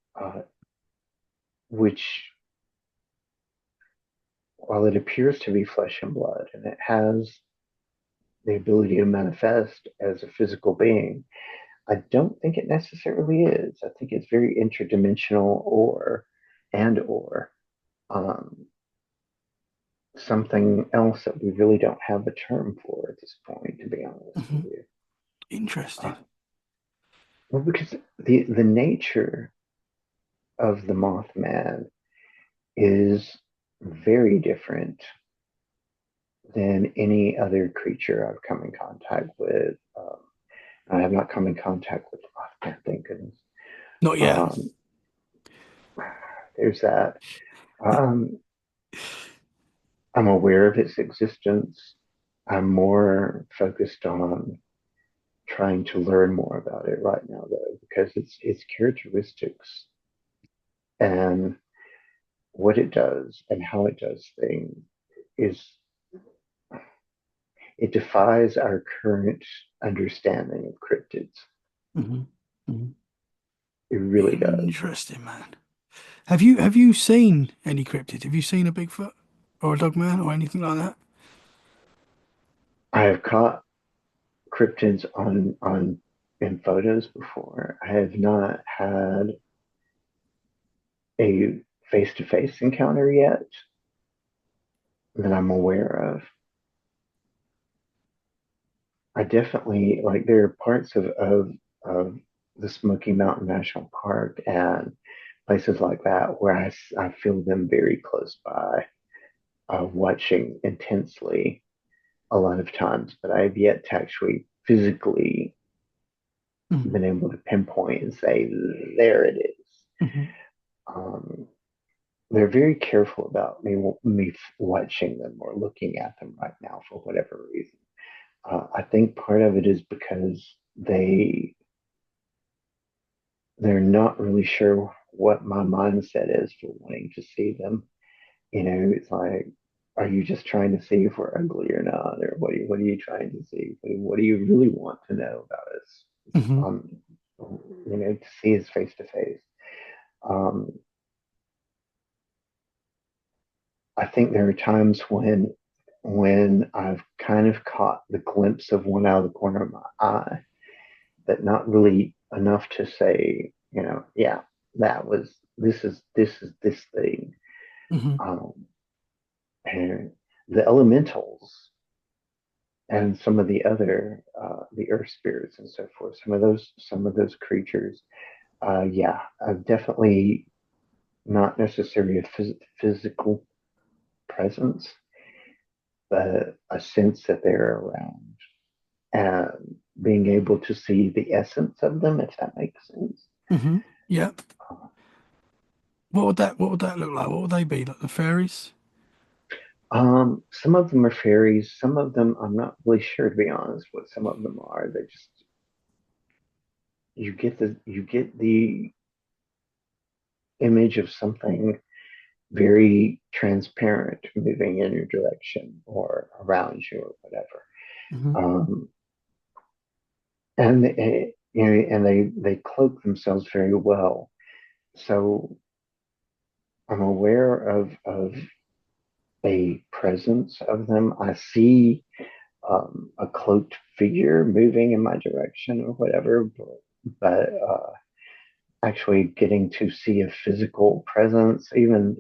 which, while it appears to be flesh and blood and it has the ability to manifest as a physical being, I don't think it necessarily is. I think it's very interdimensional or um, something else that we really don't have a term for at this point, to be honest with Hmm. you. Interesting. Well, because the nature of the Mothman is very different than any other creature I've come in contact with. I have not come in contact with the Mothman, thank goodness. Not yet. Um, there's that. Um, I'm aware of its existence. I'm more focused on trying to learn more about it right now, though, because its characteristics and what it does and how it does things is it defies our current understanding of cryptids. Hmm. Hmm. It really does. Interesting, man. Have you seen any cryptid? Have you seen a Bigfoot or a dogman or anything like that? I have caught cryptids on in photos before. I have not had a face to face encounter yet that I'm aware of. I definitely like there are parts of the Smoky Mountain National Park and places like that where I feel them very close by, watching intensely a lot of times, but I've yet to actually physically Mm-hmm. been able to pinpoint and say, there it is. Hmm. Um, they're very careful about me watching them or looking at them right now for whatever reason. I think part of it is because they're not really sure what my mindset is for wanting to see them. It's like, are you just trying to see if we're ugly or not, or what are you trying to see? What do you really want to know about us? Hmm. Um, to see us face to face. Um, I think there are times when I've kind of caught the glimpse of one out of the corner of my eye, but not really enough to say, yeah, this is this thing. Hmm. Um, and the elementals and some of the earth spirits and so forth, some of those creatures, yeah, definitely not necessarily a physical presence, but a sense that they're around and being able to see the essence of them, if that makes sense. Hmm. Yeah. What would that look like? What would they be? Like the fairies? Some of them are fairies. Some of them, I'm not really sure, to be honest, what some of them are. They just you get the image of something very transparent moving in your direction or around you or whatever. Hmm. Um, and they cloak themselves very well. So I'm aware of a presence of them. I see a cloaked figure moving in my direction or whatever, but actually getting to see a physical presence, even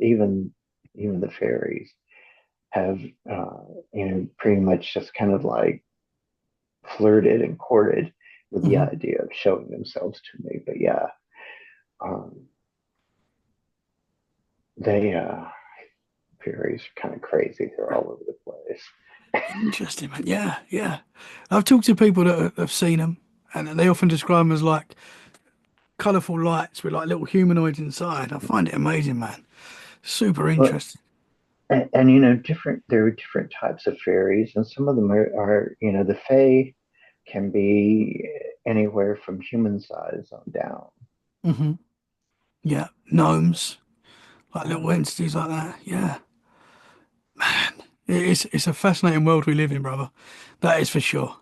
the fairies have pretty much just kind of like flirted and courted with the Hmm. idea of showing themselves to me. But yeah, um, they fairies are kind of crazy. They're all over the place. Interesting, man. Yeah, yeah. I've talked to people that have seen them, and they often describe them as like colourful lights with like little humanoids inside. I find it amazing, man. Super But interesting. and different. There are different types of fairies, and some of them are the fae can be anywhere from human size on down. Hmm. Yeah, gnomes, like Yeah, little entities like that. Yeah, man, it's a fascinating world we live in, brother. That is for sure.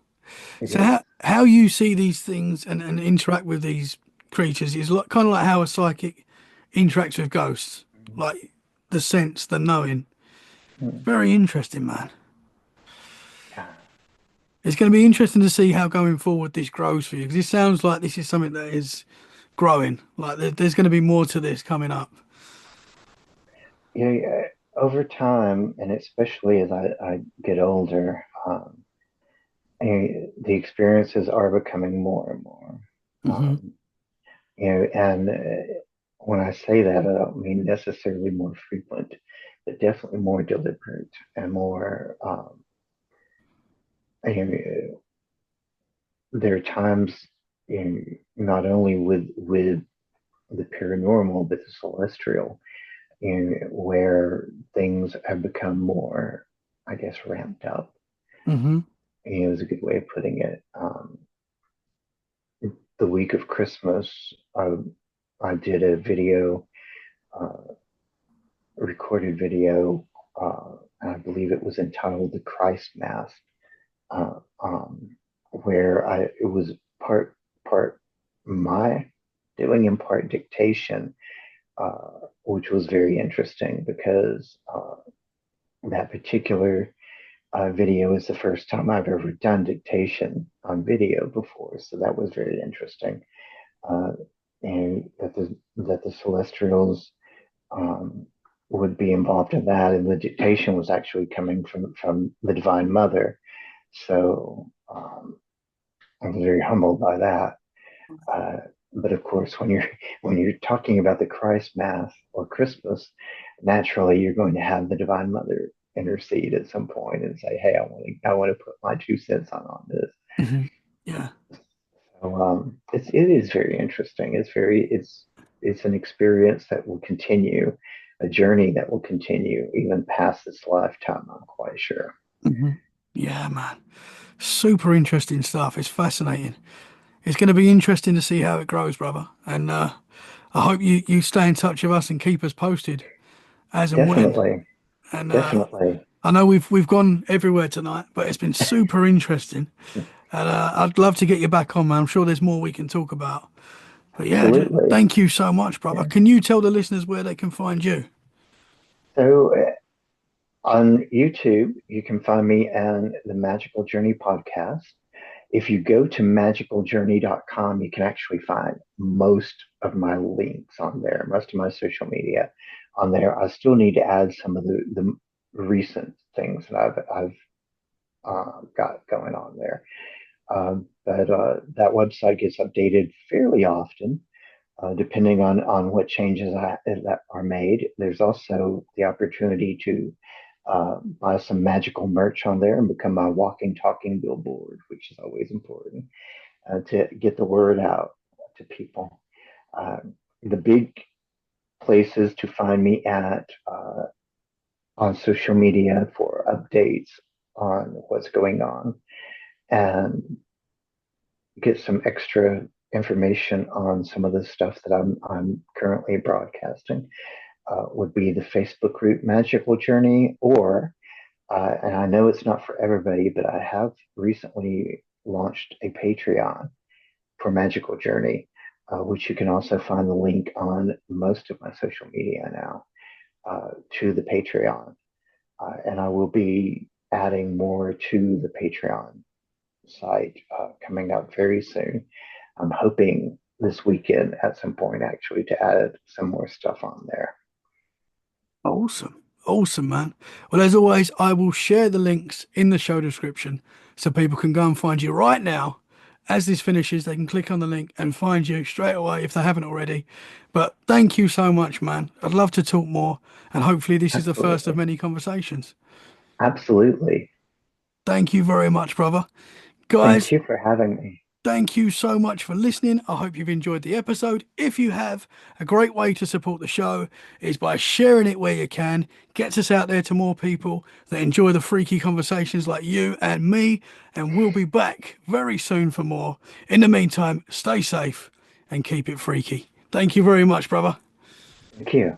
it So is. how you see these things and interact with these creatures is like kind of like how a psychic interacts with ghosts, like the sense, the knowing. Mm, Very interesting, man. yeah, It's going to be interesting to see how going forward this grows for you because it sounds like this is something that is growing. Like there's going to be more to this coming up. yeah. Over time, and especially as I get older, the experiences are becoming more and more. Hmm. Um, and when I say that, I don't mean necessarily more frequent, but definitely more deliberate and more. You know, there are times, not only with the paranormal, but the celestial, where things have become more, I guess, ramped up. Hmm. Is a good way of putting it. The week of Christmas, I did a video, uh, recorded video. I believe it was entitled "The Christ Mass," uh, um, where it was part my doing and part dictation, which was very interesting because that particular video is the first time I've ever done dictation on video before, so that was very interesting. Uh, and that the Celestials um, would be involved in that, and the dictation was actually coming from the Divine Mother. So I was very humbled by that. Uh, but of course, when you're talking about the Christ Mass or Christmas, naturally you're going to have the Divine Mother intercede at some point and say, "Hey, I want to put my 2 cents on this." Hmm. Yeah. So it is very interesting. It's an experience that will continue, a journey that will continue even past this lifetime. I'm quite sure. Hmm. Yeah, man. Super interesting stuff. It's fascinating. It's going to be interesting to see how it grows, brother. And I hope you stay in touch with us and keep us posted as and when. Definitely, And definitely. I know we've gone everywhere tonight, but it's been super interesting. And I'd love to get you back on, man. I'm sure there's more we can talk about. But yeah, Absolutely. thank you so much, brother. Yeah. Can you tell the listeners where they can find you? So on YouTube, you can find me and the Magical Journey podcast. If you go to magickaljourney.com, you can actually find most of my links on there, most of my social media on there. I still need to add some of the recent things that I've got going on there. But that website gets updated fairly often, depending on what changes that are made. There's also the opportunity to buy some magical merch on there and become my walking, talking billboard, which is always important to get the word out to people. The big places to find me at on social media for updates on what's going on and get some extra information on some of the stuff that I'm currently broadcasting would be the Facebook group Magical Journey, or and I know it's not for everybody, but I have recently launched a Patreon for Magical Journey, which you can also find the link on most of my social media now to the Patreon. and I will be adding more to the Patreon site coming up very soon. I'm hoping this weekend at some point actually to add some more stuff on there. Awesome. Awesome, man. Well, as always, I will share the links in the show description so people can go and find you right now. As this finishes, they can click on the link and find you straight away if they haven't already. But thank you so much, man. I'd love to talk more, and hopefully, this is the first of Absolutely. many conversations. Absolutely. Thank you very much, brother. Thank Guys, you for having me. thank you so much for listening. I hope you've enjoyed the episode. If you have, a great way to support the show is by sharing it where you can. Gets us out there to more people that enjoy the freaky conversations like you and me. And we'll be back very soon for more. In the meantime, stay safe and keep it freaky. Thank you very much, brother. Thank you.